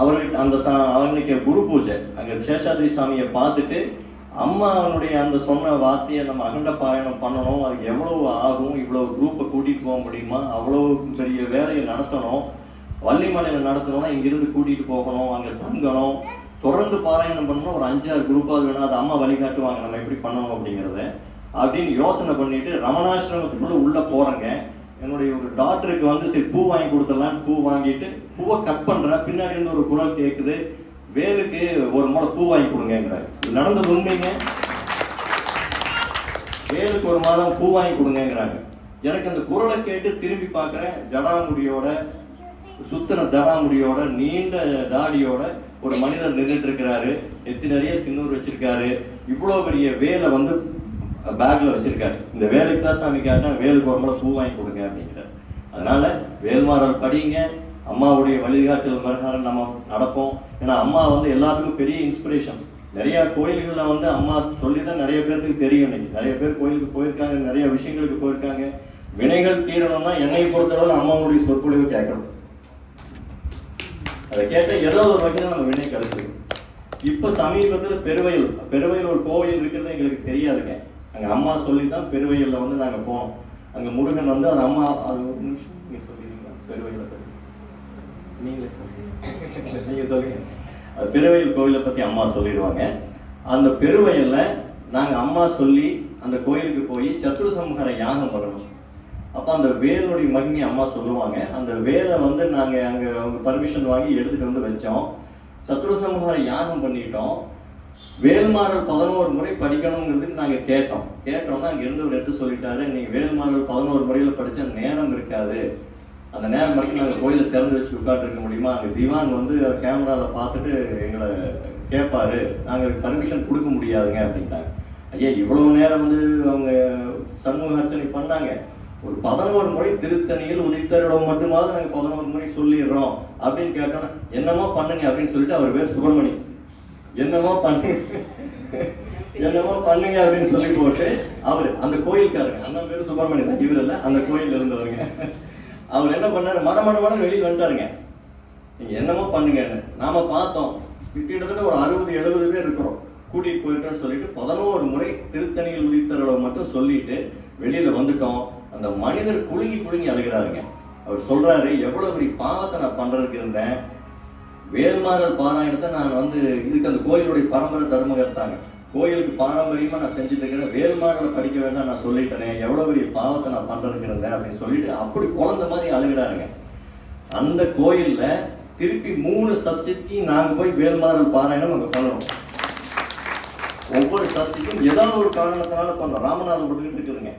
அவர்கிட்ட அவனுக்கு குரு பூஜை அங்க சேஷாத்ரி சுவாமியை பார்த்துட்டு அம்மா அவனுடைய அந்த சொன்ன வார்த்தையை நம்ம அகண்ட பாராயணம் பண்ணணும், அதுக்கு எவ்வளவு ஆகும், இவ்வளவு குரூப்பை கூட்டிட்டு போக முடியுமா, அவ்வளவு பெரிய வேலையை நடத்தணும், வள்ளிமலையில நடத்தணும்னா இங்கிருந்து கூட்டிட்டு போகணும், அங்க தங்கணும், தொடர்ந்து பாராயணம் பண்ணணும், ஒரு 5-6 குரூப்பாவது வேணும், அது அம்மா வழிகாட்டுவாங்க நம்ம எப்படி பண்ணணும் அப்படிங்கிறத அப்படின்னு யோசனை பண்ணிட்டு ரமணாசிரமத்துக்குள்ள உள்ள போறேங்க. என்னுடைய ஒரு டாக்டருக்கு சரி பூ வாங்கி கொடுத்துடலான்னு பூ வாங்கிட்டு பூவை கட் பண்றேன். பின்னாடி இருந்து ஒரு குரல் கேட்குது, வேலுக்கு ஒரு முளை பூ வாங்கி கொடுங்கிறாரு. இது நடந்தது உண்மைங்க. வேலுக்கு ஒரு மாதம் பூ வாங்கி கொடுங்கிறாங்க. எனக்கு அந்த குரலை கேட்டு திரும்பி பார்க்குறேன். ஜடாமுடியோட, சுத்தன தடாமுடியோட, நீண்ட தாடியோட ஒரு மனிதர் நின்றுட்டு இருக்கிறாரு. நெத்தி நிறைய திண்ணூறு வச்சிருக்காரு. இவ்வளோ பெரிய வேலை பேக்ல வச்சிருக்காரு. இந்த வேலைக்கு தான் சாமி கேட்டேன், வேலுக்கு ஒரு முளை பூ வாங்கி கொடுங்க அப்படிங்கிறார். அதனால வேல்மாறல் படிங்க, அம்மாவுடைய வழிகாட்டுதல் பிரகாரம் நம்ம நடப்போம். ஏன்னா அம்மா எல்லாத்துக்கும் பெரிய இன்ஸ்பிரேஷன். நிறைய கோயில்களில் அம்மா சொல்லிதான் நிறைய பேருக்கு தெரியும். இன்னைக்கு நிறைய பேர் கோயிலுக்கு போயிருக்காங்க, நிறைய விஷயங்களுக்கு போயிருக்காங்க. வினைகள் தீரணும்னா என்னை பொறுத்தளவு அம்மாவுடைய சொற்பொழிவு கேட்கணும். அதை கேட்ட ஏதோ ஒரு வகையில் நம்ம வினை கழிச்சிருக்கோம். இப்ப சமீபத்துல பெருவயல் ஒரு கோவில் இருக்கிறது எங்களுக்கு தெரியாதுங்க. அங்க அம்மா சொல்லிதான் பெருவயல்ல நாங்க போனோம். அங்க முருகன் அது அம்மா, அது ஒரு நிமிஷம் நீங்க சொல்லிடுறீங்களா? பெருவயலை பத்தி நீங்க சொல்லுங்க. அது பெருவயல் கோவிலை பத்தி அம்மா சொல்லிடுவாங்க. அந்த பெருவயல்ல நாங்க அம்மா சொல்லி அந்த கோயிலுக்கு போய் சத்ருசம்ஹார யாகம் பண்ணணும். அப்ப அந்த வேலுடைய மகிமை அம்மா சொல்லுவாங்க. அந்த வேலை நாங்க அங்க அவங்க பர்மிஷன் வாங்கி எடுத்துட்டு வச்சோம். சத்ருசம்ஹார யாகம் பண்ணிட்டோம். வேல்மாறல் 11 முறை படிக்கணுங்கிறதுக்கு நாங்க கேட்டோம்னா அங்க இருந்து ஒரு எடுத்து சொல்லிட்டாரு, நீங்க வேல்மாறல் 11 முறையில படிச்சா நேரம் இருக்காது, அந்த நேரம் வரைக்கும் நாங்கள் கோயிலை திறந்து வச்சு உட்காந்துருக்க முடியுமா, அங்கே திவான் கேமராவில் பார்த்துட்டு எங்களை கேட்பாரு, நாங்கள் பர்மிஷன் கொடுக்க முடியாதுங்க அப்படின்ட்டாங்க. ஐயா இவ்வளோ நேரம் அவங்க சண்முக அர்ச்சனை பண்ணாங்க. ஒரு 11 முறை திருத்தணியில் உதித்தரிடம் மட்டுமாவது நாங்கள் 11 முறை சொல்லிடுறோம் அப்படின்னு கேட்டோன்னா என்னமோ பண்ணுங்க அப்படின்னு சொல்லிட்டு அவர் பேர் சுப்பிரமணி, என்னமோ பண்ணுங்க அப்படின்னு சொல்லி போட்டு அவர் அந்த கோயிலுக்காருங்க, அண்ணன் பேர் சுப்பிரமணி தான், இவர் இல்லை, அந்த கோயில் இருந்தவருங்க. அவர் என்ன பண்ணாரு, மட வெளியில் வந்துட்டாருங்க, நீங்க என்னமோ பண்ணுங்கன்னு. நாம பார்த்தோம், கிட்டத்தட்ட ஒரு 60-70 பேர் இருக்கிறோம், கூட்டிட்டு போயிருக்கோன்னு சொல்லிட்டு 11 முறை திருத்தணியில் உதித்தரளவு மட்டும் சொல்லிட்டு வெளியில வந்துட்டோம். அந்த மனிதர் குலுங்கி அழுகிறாருங்க. அவர் சொல்றாரு, எவ்வளவு பெரிய பாவத்தை நான் பண்றதுக்கு இருந்தேன், வேல்மாறல் பாராயணத்தை நான் இதுக்கு அந்த கோயிலுடைய பரம்பரை தர்மகர்த்தாங்க, கோயிலுக்கு பாரம்பரியமா நான் செஞ்சுட்டு இருக்கிறேன், வேல்மாறலை படிக்க வேண்டாம் நான் சொல்லிட்டேனே, எவ்வளவு பெரிய பாவத்தை நான் பண்றதுக்கு இருந்தேன் அப்படின்னு சொல்லிட்டு அப்படி குழந்தை மாதிரி அழுகிறாருங்க. அந்த கோயில்ல திருப்பி 3 சஷ்டிக்கு நாங்க போய் வேல்மாறல் பாராயணம் அங்க பண்ணுறோம். ஒவ்வொரு ட்ரஸ்டிக்கும் ஏதாவது ஒரு காரணத்தினால பண்ணோம். ராமநாதபுரத்துக்கிட்டு இருக்குதுங்க,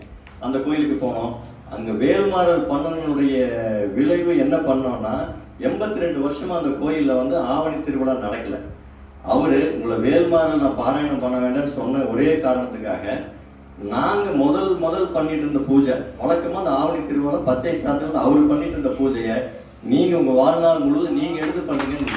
அந்த கோயிலுக்கு போனோம். அங்கே வேல்மாறல் பண்ணனுடைய விளைவு என்ன பண்ணோம்னா, 82 வருஷமா அந்த கோயிலில் வந்து ஆவணி திருவிழா நடக்கலை. அவர் உங்களை வேல்மாறல் நான் பாராயணம் பண்ண வேண்டாம்னு சொன்ன ஒரே காரணத்துக்காக நாங்கள் முதல் பண்ணிட்டு இருந்த பூஜை, வழக்கமாக அந்த ஆவணி திருவிழா பச்சை சாத்திரம் அவர் பண்ணிட்டு இருந்த பூஜையை நீங்கள் உங்கள் வாழ்நாள் முழுவதும் நீங்கள் எடுத்து பண்ணீங்கன்னு.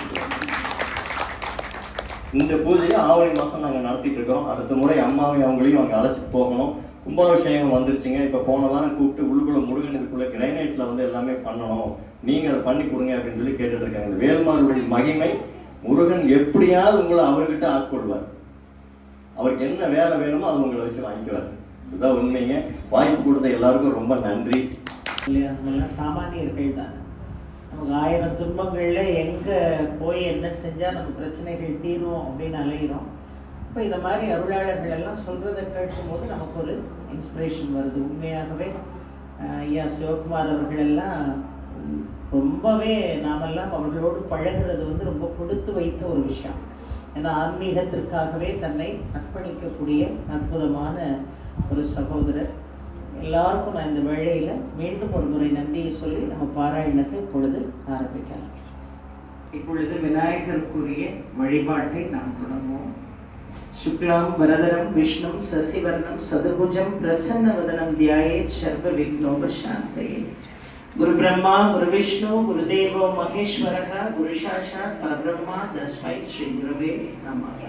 இந்த பூஜையை ஆவணி மாதம் நாங்கள் நடத்திட்டு இருக்கோம். அடுத்த முறை அம்மாவையும் அவங்களையும் அங்கே அழைச்சிட்டு போகணும். கும்பாபிஷேகம் வந்துருச்சுங்க. இப்போ போன வாரம் கூப்பிட்டு உள்ளுக்குள்ள முருகன் இதுக்குள்ள கிரைனைட்டில் வந்து எல்லாமே பண்ணணும், நீங்கள் அதை பண்ணி கொடுங்க அப்படின்னு சொல்லி கேட்டுட்டு இருக்காங்க. இந்த வேல்மாருடைய மகிமை, முருகன் எப்படியாவது உங்களை அவர்கிட்ட ஆட்கொள்வார். அவருக்கு என்ன வேலை வேணுமோ அது உங்களை வச்சு வாங்கிக்குவார். இதுதான் உண்மைங்க. வாய்ப்பு கொடுத்த எல்லாருக்கும் ரொம்ப நன்றி. அவங்கெல்லாம் சாமானியர்கள் தான். நமக்கு 1000 துன்பங்கள்ல எங்கே போய் என்ன செஞ்சால் நம்ம பிரச்சனைகள் தீரும் அப்படின்னு அலைகிறோம். இப்போ இந்த மாதிரி அருளாளர்கள் எல்லாம் சொல்கிறத கேட்கும்போது நமக்கு ஒரு இன்ஸ்பிரேஷன் வருது. உண்மையாகவே ஐயா சிவகுமார் அவர்கள் எல்லாம் ரொம்பவே நாமெல்லாம் அவர்களோடு பழகிறது வந்து ரொம்ப கொடுத்து வைத்த ஒரு விஷயம். ஏன்னா ஆன்மீகத்திற்காகவே தன்னை அர்ப்பணிக்கக்கூடிய அற்புதமான ஒரு சகோதரர். எல்லாருக்கும் நான் இந்த வேளையில் மீண்டும் ஒரு முறை நன்றியை சொல்லி நம்ம பாராயணத்தை இப்பொழுது ஆரம்பிக்கலாம். இப்பொழுது விநாயகருக்குரிய வழிபாட்டை நாம் தொடங்குவோம். சுக்லாம் வரதரம் விஷ்ணு சசிவர்ணம் சதுபுஜம் பிரசன்னவதனம் தியாயேத் சர்வ விக்னோபசாந்தயே. குரு பிரம்மா குரு விஷ்ணு குரு தேவோ மகேஸ்வரக குரு சாட்சாத் பரபிரம்மா தஸ்மை ஸ்ரீ குருவே நமஹ.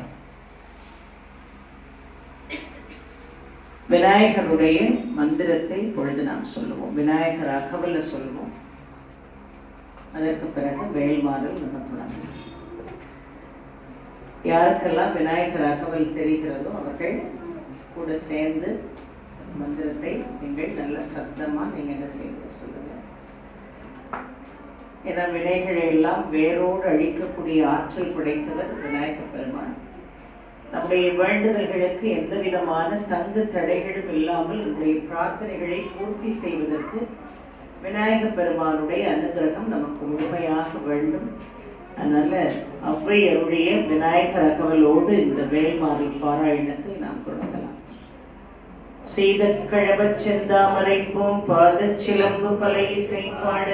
விநாயகருடைய மந்திரத்தை பொழுது நாம் சொல்லுவோம். விநாயகர் அகவல்ல சொல்லுவோம். அதற்கு பிறகு வேல்மாறல் நம்ம தொடங்கலாம். யாருக்கெல்லாம் விநாயகர் அகவல் தெரிகிறதோ அவர்கள் கூட சேர்ந்து மந்திரத்தை நீங்கள் நல்ல சத்தமா நீங்க என்ன செய்ய சொல்லுங்க. ஏன்னா வினைகளை எல்லாம் வேரோடு அழிக்கக்கூடிய ஆற்றல் படைத்தவர் விநாயகர் பெருமான். நம்முடைய வேண்டுதல்களுக்கு எந்த விதமான தங்கு தடைகளும் இல்லாமல் நம்முடைய பிரார்த்தனைகளை பூர்த்தி செய்வதற்கு விநாயகர் பெருமானுடைய அனுகிரகம் நமக்கு முழுமையாக வேண்டும். அதனால ஔவையருடைய விநாயகர் அகவலோடு இந்த வேல்மாறல் பாராயணத்தை நாம் தொடங்கலாம். செய்தக்கழவச் செந்தாமரைப்போம் பாதச் சிலம்பு பலை இசைப்பாட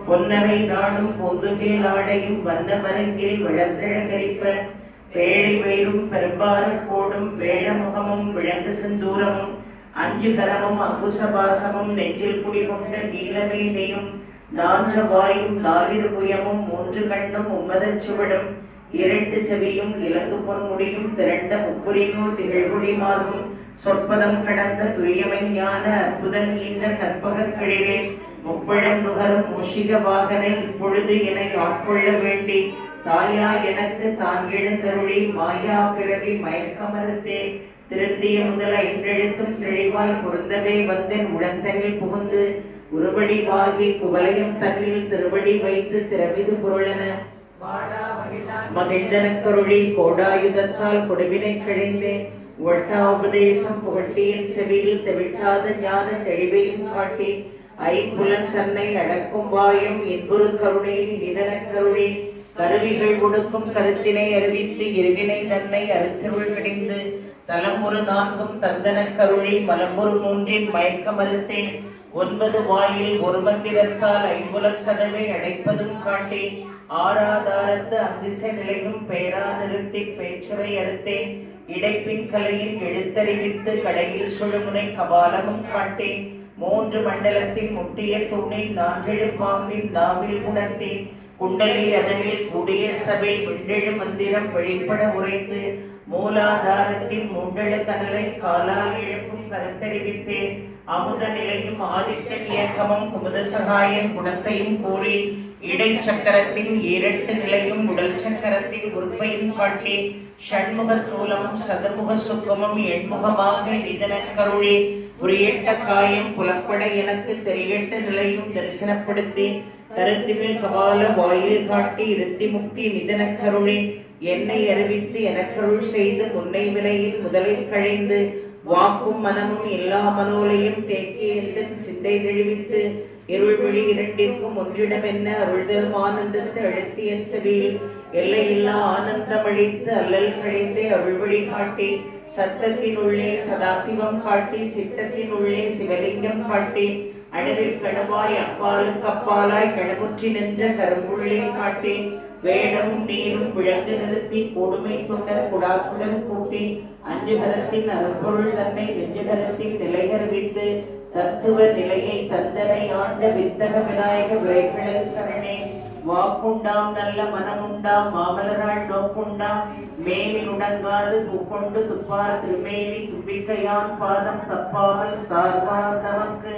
பொன்னரை நாடும் பொந்துகில் ஆடையும் வண்ணமரங்கில் விளந்தழகரிப்ப வேளை வயிறும் பெரும்பார கோடும் வேடமுகமும் விளங்கு சிந்தூரமும் அஞ்சுகரமும் அங்குசபாசமும் நெஞ்சில் குடிகொண்ட நீலமேனையும் நான்ற வாயும் நாலிரு புயமும் 3 கண்ணும் 9 சுவடும் 2 செவியும் இலங்கு பொன்முடியும் திரண்ட முப்புரினூர் திகழ்குடி மாறும் சொற்பதம் கடந்த துரியமை ஞான அற்புதம் ஈன்ற கற்பகக் கிழிலே முப்பழம் நுகரும் முஷிக வாகனை இப்பொழுது என்னை ஆட்கொள்ள வேண்டி தாயா எனக்கு தான் எழுந்தருளி மாயா பிறவி மயக்கமறுத்தே திருந்திய முதல இன்றெழுத்தும் தெளிவாய் பொருந்தவே வந்தேன் உடந்தனில் புகுந்து உருவடிவாகி குவலையும் தன்னில் திருவடி வைத்து திரவிது பொருளென மகிழ்ந்தனக்கருளி கோடாயுதத்தால் கொடுவினை கழிந்தே ஒட்டா உபதேசம் புகட்டியின் செவியில் தெவிட்டாத ஞான தெளிவையும் காட்டி ஐம்புலன் தன்னை அடக்கும் வாயும் இன்புறு கருணையில் நிதனக் கருளி கருவிகள் கொடுக்கும் கருத்தினை அறிவித்து இருவினை தன்னை அறுத்தருள் கிடைந்து தலமுறு 4 தந்தனக் கருளி மலமுறு 3 மயக்க மறுத்தே 9 வாயில் ஒரு மந்திரத்தால் ஐம்புலக் கதவை அடைப்பதும் காட்டி ஆராதாரத்து அங்கிசை நிலையும் பெயரா நிறுத்தி பேச்சுரை அறுத்தே இடைப்பின் கலையில் எழுத்தறிவித்து கடையில் சுழுமுனை கபாலமும் காட்டி 3 மண்டலத்தின் முட்டிய தூணில் 4 பாம்பின் நாவில் உணர்த்தி குண்டலி அதனில் கூடிய சபை விண்டெழு மந்திரம் வெளிப்பட உரைத்து மூலாதாரத்தின் மூண்டெழு கனலை காலால் இழப்பும் கருத்தறிவித்தே அமுத நிலையும் ஆதித்த இயக்கமும் குமுத சகாயம் குணத்தையும் கூறி இடை சக்கரத்தின் 2 நிலையும் உடல் சக்கரத்தின் உறுப்பையும் காட்டி ஷண்முக தூலமும் சதுமுக சுக்கமும் எண்முகமாக நிதனக் கருளி உரியட்ட காயம் புலப்பட எனக்கு தெரியட்ட நிலையும் தரிசனப்படுத்தி கருத்தினில் கபால வாயில் காட்டி இருத்தி முக்தி நிதனக் கருளி என்னை அறிவித்து எனக்கருள் செய்து முன்னை வினையில் முதலில் கழிந்து வாக்கும் மனமும் எல்லா மனோலையும் தேக்கி எந்த சிந்தை தெளிவித்து இருள்வழி இரண்டிற்கும் ஒன்றிடமென்ன அருள்தரும் ஆனந்தத்து அழுத்தியன் செவியில் எல்லையில்லா ஆனந்தமழித்து அல்லல் கழிந்தே அருள்வழி காட்டி சத்தத்தின் உள்ளே சதாசிவம் காட்டி சித்தத்தின் உள்ளே சிவலிங்கம் காட்டி அணுவில் கணுவாய் அப்பாலுக்கு அப்பாலாய் கணுமுற்றி நின்ற கரும்புள்ளே காட்டி வேடமும் நீரும் விளங்கு நிறுத்தி கொடுமை கொண்ட குடாக்குடன் கூட்டி அஞ்சுகரத்தின் அரும்பொருள் தன்னை நெஞ்சுகரத்தின் நிலைகர்வித்து தத்துவ நிலையை தந்தனை ஆண்ட வித்தக விநாயக விரைப்பிழல் சரணே. வாக்குண்டாம் நல்ல மனமுண்டாம் மாமலராள் நோக்குண்டாம் மேலில் உடங்காது பூக்கொண்டு துப்பார் திருமேனி தும்பிக்கையான் பாதம் தப்பாமல் சார்வார் தமக்கு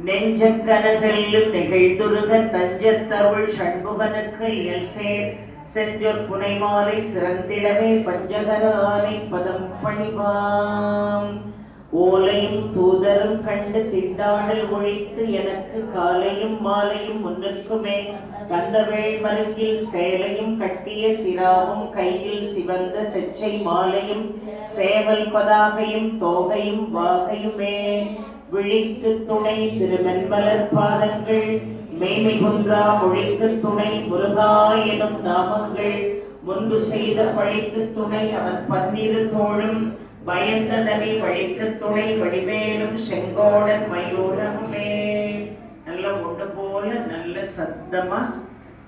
நெஞ்சக்கனகல்லும் நிகழ்துருக தஞ்சத்தருள் சண்முகனுக்கு இயல் சேர் செஞ்சொல் புனைமாலை சிறந்திடவே பஞ்சகர ஆலை பதம் பணிவாம். ஓலையும் தூதரும் கண்டு திண்டாடல் ஒழித்து எனக்கு காலையும் மாலையும் முன்னிற்குமே கந்தவேள் மருங்கில் சேலையும் கட்டிய சிராவும் கையில் சிவந்த செச்சை மாலையும் சேவல் பதாகையும் தோகையும் வாகையுமே விழிக்கு துணை திருமென்மலர் பாதங்கள் மேனி குன்றா மொழிக்கு துணை முருகா எனும் நாமங்கள் முன்பு செய்த பழிக்கு துணை அவன் பன்னிரு தோளும் பயந்ததனை வழிக்கு துணை வடிவேலும் செங்கோடன் மயூரமுமே. நல்ல ஒன்று போல நல்ல சத்தமா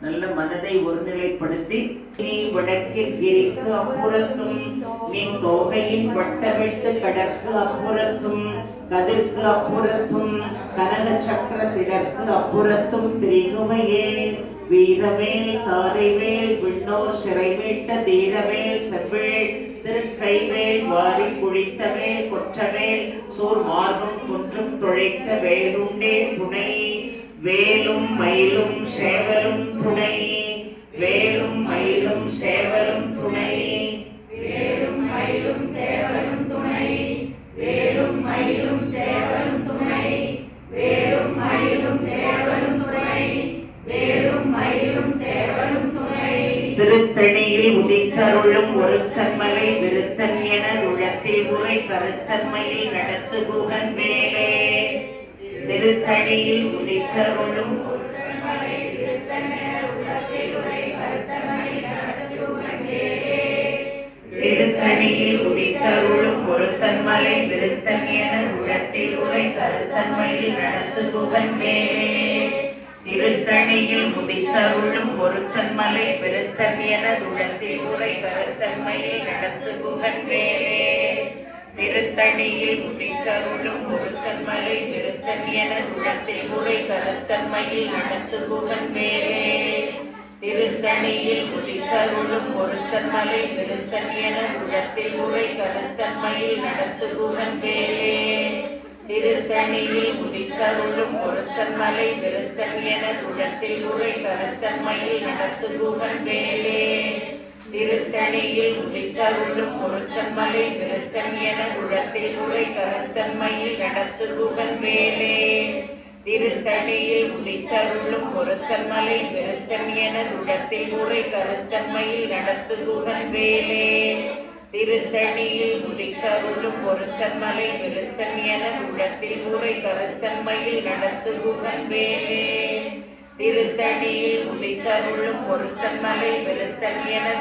நல்ல மனதை ஒருநிலைப்படுத்தி நீ வடக்கில் கிரிக்கு அப்புறத்தும் நீ தோகையின் வட்டவிட்டு கடற்கு அப்புறத்தும் கதிர்க்கு அப்புறத்தும் கனக சக்கர திடற்கு அப்புறத்தும் திரிகுமையே வீரவேல் தாரைவேல் விண்ணோர் சிறைமீட்ட தீரவேல் செவ்வேல் திருக்கைவேல் வாரி குளித்தவேல் கொற்றவேல் சோர் மார்பும் குன்றும் துளைத்த வேலுண்டே துணை வேலும் மயிலும் சேவலும் துணை வேலும் மயிலும் சேவலும் துணை வேலும் மயிலும் சேவலும் துணை வேலும் மயிலும் சேவலும் துணை வேலும் மயிலும் சேவலும் துணை வேலும் மயிலும் சேவலும் துணை. திருத்தணியில் உதித்தருளும் ஒருத்தன்மலை விருத்தன் என உழத்தில் உரை கருத்தன்மையில் நடத்து குகன் வேலே. திருத்தணியில் உதித்தருளும் திருத்தணியில் உதித்தருளும் ஒருத்தன்மலை விருத்தன் என உழத்தில் உரை கருத்தன்மையில் நடத்து குகன் வேலே. திருத்தணியில் உதித்தருளும் ஒருத்தன்மலை விருத்தன் என உழத்தில் உரை கருத்தன்மையில் நடத்து குகன் வேலே. திருத்தணியில் உதித்தருளும் ஒருத்தன்மலை விருத்தன் என உழத்தில் உரை கருத்தன்மையில் நடத்து குகன் வேலே. திருத்தணியில் உதித்தருளும் ஒருத்தன்மலை விருத்தன் என உழத்தில் உரை கருத்தன்மையில் நடத்து குகன் வேலே. திருத்தணியில் உதித்தருளும் ஒருத்தன்மலை விருத்தன் என உழத்தில் உரை கருத்தன்மையில் நடத்து குகன் வேலே. திருத்தணியில் உதித்தருளும் ஒருத்தன்மலை விருத்தன் என உழத்தில் உரை கருத்தன்மையில் நடத்து குகன் வேலே. திருத்தணியில் உதித்தருளும் ஒருத்தன்மலை விருத்தன் என உழத்தில் உரை கருத்தன்மையில் நடத்து குகன் வேலே. திருத்தணியில் உதித்தருளும் ஒருத்தன்மலை விருத்தன் என உழத்தில் உரை கருத்தன்மையில் நடத்து குகன் வேலே. திருத்தணியில் உதித்தருளும் ஒருத்தன்மலை விருத்தன் என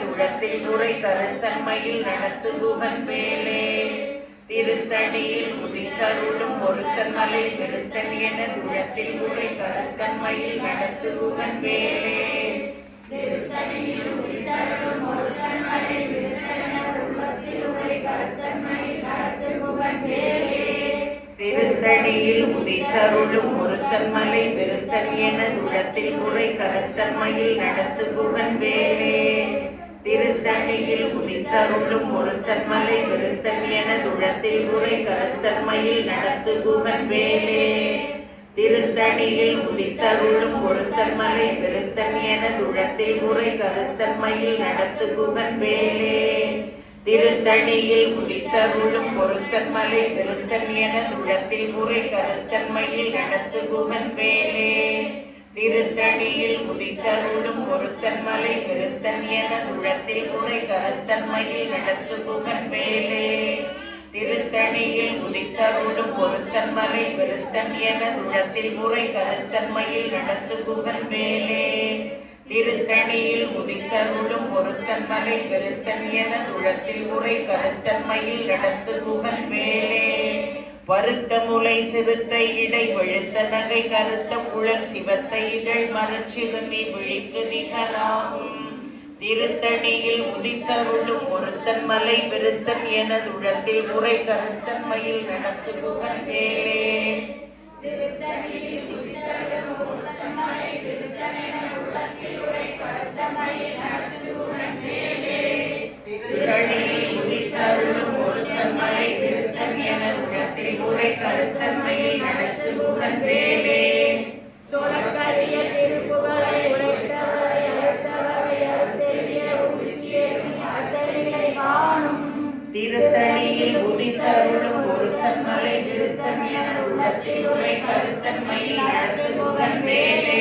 உழத்தில் உரை கருத்தன்மையில் நடத்து குகன் வேலே. திருத்தணியில் உதித்தருளும் ஒருத்தன்மலை விருத்தன் என உழத்தில் உரை கருத்தன்மையில் நடத்து குகன் வேலே. திருத்தணியில் உதித்தருளும் ஒருத்தன்மலை விருத்தன் என உழத்தில் உரை கருத்தன்மையில் நடத்து குகன் வேலே. திருத்தணியில் உதித்தருளும் ஒருத்தன்மலை விருத்தன் என உழத்தில் உரை கருத்தன்மையில் நடத்து குகன் வேலே. திருத்தணியில் உதித்தருளும் ஒருத்தன்மலை விருத்தன் என உழத்தில் உரை கருத்தன்மையில் நடத்து குகன் வேலே. திருத்தணியில் உதித்தருளும் ஒருத்தன்மலை விருத்தன் என உழத்தில் உரை கருத்தன்மையில் நடத்து குகன் வேலே. திருத்தணியில் உதித்தருளும் ஒருத்தன்மலை விருத்தன் என உழத்தில் உரை கருத்தன்மையில் நடத்து குகன் வேலே. திருத்தணியில் உதித்தருளும் ஒருத்தன்மலை விருத்தன் என உழத்தில் உரை கருத்தன்மையில் நடத்து குகன் வேலே. திருத்தணியில் உதித்தருளும் ஒருத்தன் மலை வெறுத்தன் என உளத்தில் முறை கருத்தன்மையில் நடத்து குகன் வேலே. திருத்தணியில் உதித்தருளும் ஒருத்தன் மலை வெறுத்தன் என உளத்தில் முறை கருத்தன்மையில் நடத்து குகன் வேலே. வருத்த முளை சிறுத்தை இடை வெளுத்த நகை கருத்த புழல் சிவத்த இதழ் மரச்சிறுமி விழிக்கு நிகராகும். திருத்தணியில் உதித்தருளும் ஒருத்தன் மலை விருத்தன் என உளத்தில் முறை கருத்தன்மையில் நடத்து குகன் வேலே. திருத்தணியில் உதித்தருளும் ஒருத்தன் மலை விருத்தன் என உளத்தில் முறை கருத்தன்மையில் நடத்து குகன் வேலே. திருத்தணியில் உதித்தருளும் ஒருத்தன் மலை விருத்தன் என உளத்தில் முறை கருத்தன்மையில் நடத்து குகன் வேலே. சொற்கரிய திருப்புகழை உரைத்தவரை அழைத்தவரை அருத்தெரிய உருக்கியேறும் அத்தனிலை காணும். திருத்தணியில் உதித்தருளும் ஒருத்தன் மலை விருத்தன் என உளத்தில் உரை கருத்தன்மையில் நடத்து குகன் வேலே.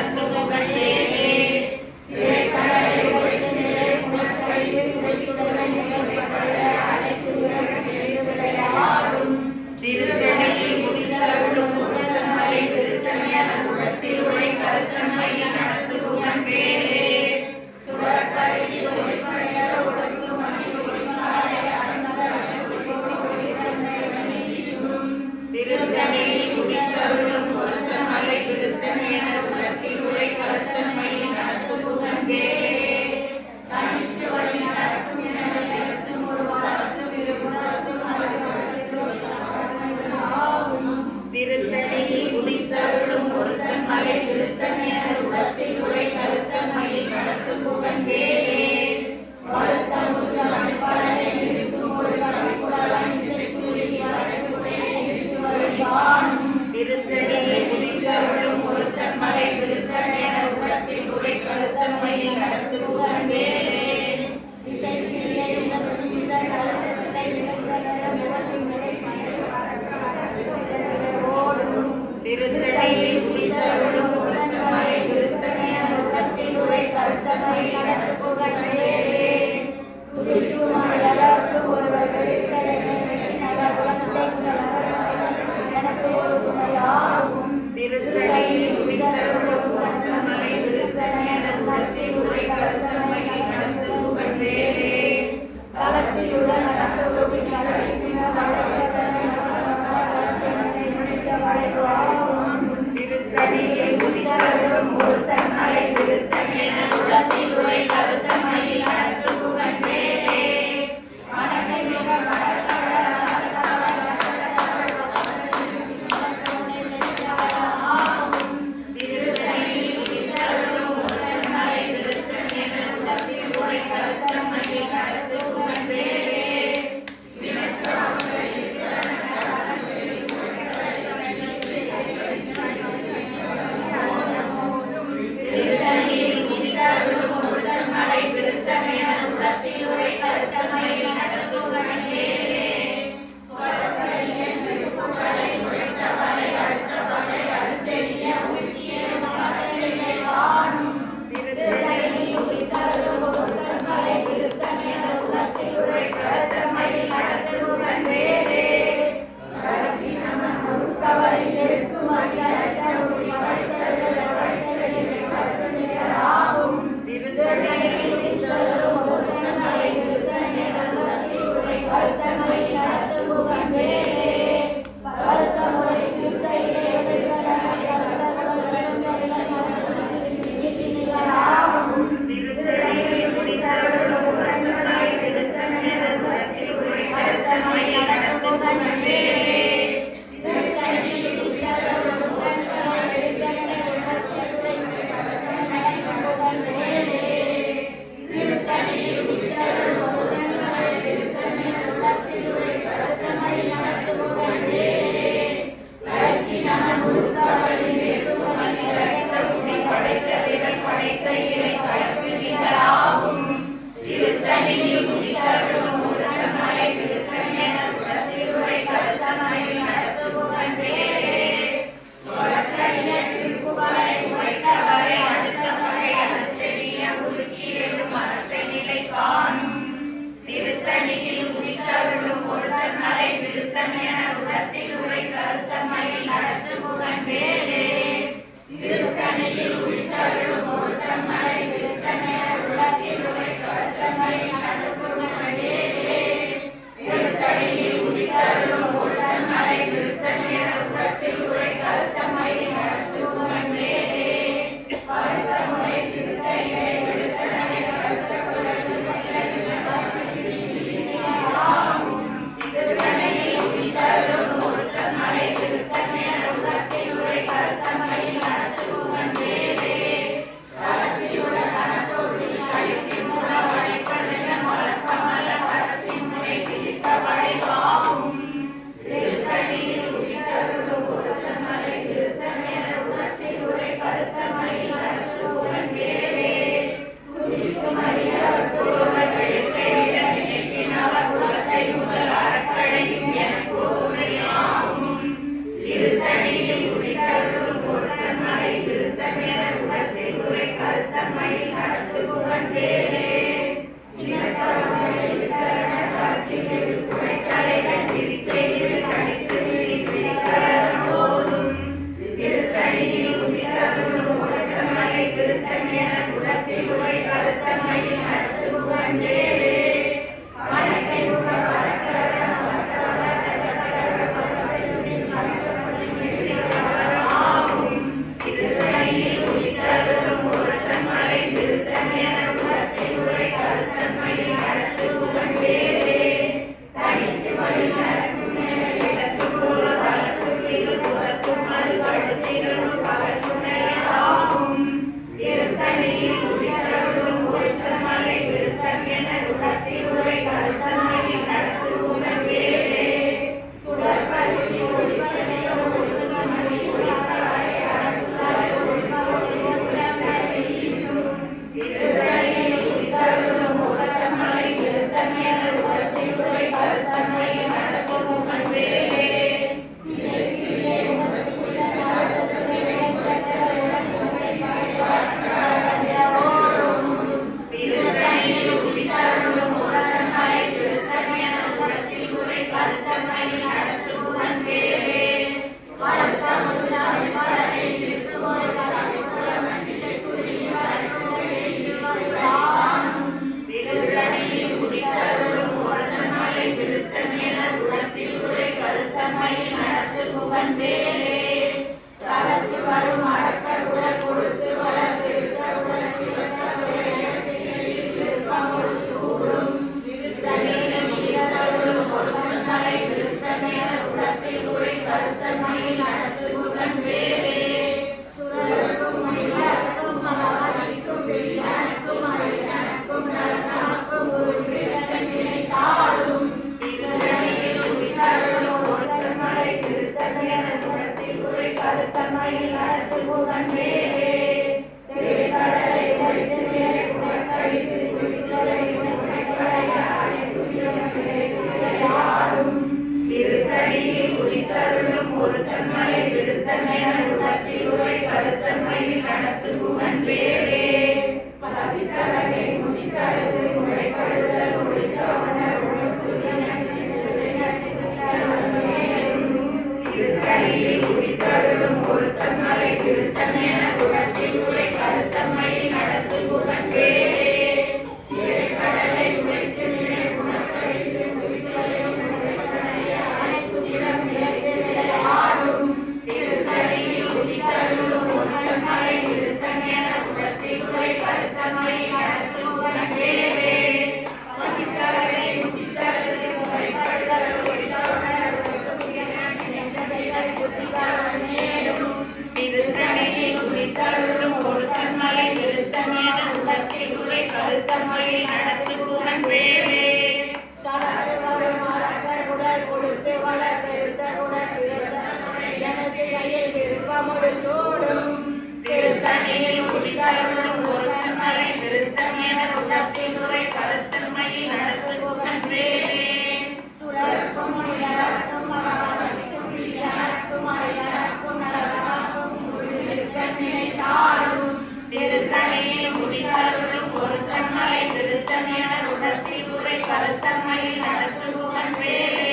நடத்துபவன் வேலே. திரைக்கடலை உடைத்து நிலை புனற்கழிவு உடைத்துடன் உடற்பட அடைத்து உறவு எழுதுடையாரும் திருத்தணியில் முடித்தருளும் முதன்மலை திருத்தணியர் உலத்தில் உரை கருத்தன்மை நடத்துபவன் வேலே. சுடற்கரையில் ஒளிப்படையர் உடற்கு மணி ஒளிமாலை அறந்ததர் கோடி ஒளித்தன்மை வீசும் திருத்தணியில் முடித்தருளும் முதன்மலை திருத்தணியர் உலத்தில் உரை கருத்தன்மை நடத்துபவன் வேலே. தனித்து வழி நடத்தும் என நிலத்தும் ஒரு வளர்த்தும் இருபுறத்தும் திருத்தணியில் முடித்தருளும் ஒருத்தன் மலை திருத்தணியர் உலத்தில் உரை கருத்தன்மை நடத்துபவன் வேலே. வளர்த்த முதல் பலனை இருக்கும் ஒரு கவிக்குடலன் இசைக்குறி வரக்குறை இழுத்து வழிபாடும் திருத்தணியில் முடித்தருளும் ஒருத்தன் மலை திருத்தணியர் உலத்தில் உரை கருத்தன்மை நடத்துபவன் வேலே. இசைக்கிளியை உணர்த்தும் இசை கருத்த சிலை விளைந்ததர முகத்தின் ஓடும் திருத்தணியில் முடித்தருளும் உடன் மலை விருத்தனையர் உள்ளத்தில் உரை கருத்தமை நடத்து புகழே துதிக்கு மழலர்க்கு ஒருவர் வெளிக்கடனை நகர் குலத்தை எனக்கு ஒரு துணையாகும் திருத்தணியில் முடித்தருளும் ஒருத்தன் மலை திருத்தணியர் உலத்தில் உரை கருத்தன்மை நடத்துபவன் வேலே. தளத்தில் உள்ள நடத்துவது நடப்பின வளைப்பதனை நடத்தினை நினைத்த வளைவாகும் திருத்தணியில் முடித்தருளும் ஒருத்தன் மலை திருத்தணியர் உலத்தில் உரை கருத்தன்மை நடத்துபவன் வேலே. மனத்தை மிக மடத்தவட திருத்தணியில் முடித்தருளும் ஒருத்தன் மலை திருத்தணியர் உலத்தில் உரை கருத்தன்மை நடத்துபவன் வேலே. திருத்தணியில் முடித்தருளும் ஒருத்தன் மலை திருத்தணியர் உலத்தில் உரை கருத்தன்மை நடத்துபவன் வேலே. திருத்தணியில் முடித்தருளும் ஒருத்தன் மலை திருத்தணியர் உலத்தில் உரை கருத்தன்மை நடத்துபவன் வேலே. கவரில் இருக்கும் அறிஞர்கள் நிகராகும் திருத்தணியில் முடித்தருளும் ஒருத்தன் மலை திருத்தணியர் உலத்தில் உரை கருத்தன்மை நடத்துபவன் வேலே. பருத்த முறை சிறுத்தையிலே நிகராகும் திருத்தணியில் முடித்தருளும் ஒருத்தன் மலை திருத்தணியர் உலத்தில் உரை கருத்தன்மை நடத்துபவன் வேலே. திருத்தணியில் முடித்தருளும் ஒருத்தன் மலை திருத்தணியர் உலத்தில் உரை கருத்தன்மை நடத்துபவன் வேலே. சொலக்கரிய திருப்புகழை உரைத்தவரை அடுத்த வகை அடுத்தெரிய உருக்கி எழும் மரத்தை நிலை காணும். திருத்தணியில் முடித்தருளும் ஒருத்தன் மலை திருத்தணியர் உலத்தில் உரை கருத்தன்மை நடத்துபவன் வேலே. திருத்தணியில் முடித்தருளும் ஒருத்தன் மலை நடத்துகுவன் வேலே பசித்தழகை முதித்தழுது முளைப்படுதல் ஒழித்தவனர் திருத்தணியில் உதித்தருளும் ஒருத்தன்மலை திருத்தமென குலத்தில் உரை கருத்தம்மையில் நடத்துகுவன் வேலே கடலை உழைத்து நிலை புனர்கழித்து முடித்தலையும் அனைத்துதிரம் நிலைத்து விளையாடும் திருத்தணியில் உதித்தருளும் ஒருத்தன்மலை திருத்தமென குலத்தில் உரை கருத்தம்மையில் நடத்துகுவன் வேலே பசித்தழகை முதித்தழுது முளைப்படுதல் ஒழித்தவனர் திருத்தணியில் உதித்தருளும் ஒருத்தன்மலை திருத்தமென உலகில் உரை கருத்தம்மையில் நடத்துகுவன் வேலே சடக்கு வரும் அரக்கர் உடல் கொடுத்து வளர் பெருத்த குடல் சிறந்த விருப்பமுடு சூடும் திருத்தணியில் உதித்தருளும் ஒருத்தன்மலை திருத்தமென உலகில் உரை கருத்தம்மையில் நடத்துகுவன் வேலே சுரர்க்கும் முனிவரர்க்கும் மகவதற்கும் விதியனக்கும் அறியனக்கும் நரகமக்கும் முருகனினை சாடும் திருத்தணியில் உதித்தருளும் ஒருத்தன்மலை திருத்தமென உலகில் உரை கருத்தம்மையில் நடத்துகுவன் வேலே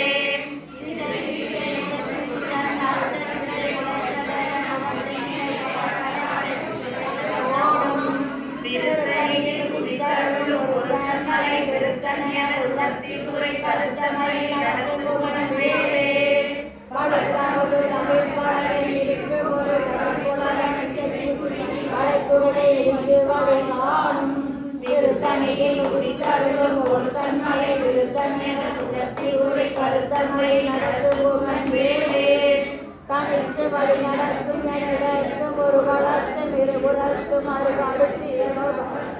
திருத்தணியில் உதித்தருளும் ஒருத்தன்மலை திருத்தமென உலகில் உரை கருத்தம்மையில் நடத்துகுவன் வேலே படுத்தமுது தமிழ் பலகை இருக்கு ஒரு கருப்புலகை இருந்து வழிகாணும் திருத்தணியில் உதித்தருளும் ஒருத்தன்மலை திருத்தமென உலகில் உரை கருத்தம்மையில் நடத்துகுவன் வேலே தனித்து வழி நடக்கும் எனக்கும் ஒரு வளர்த்தும் இருபுறத்தும் அருகடுத்து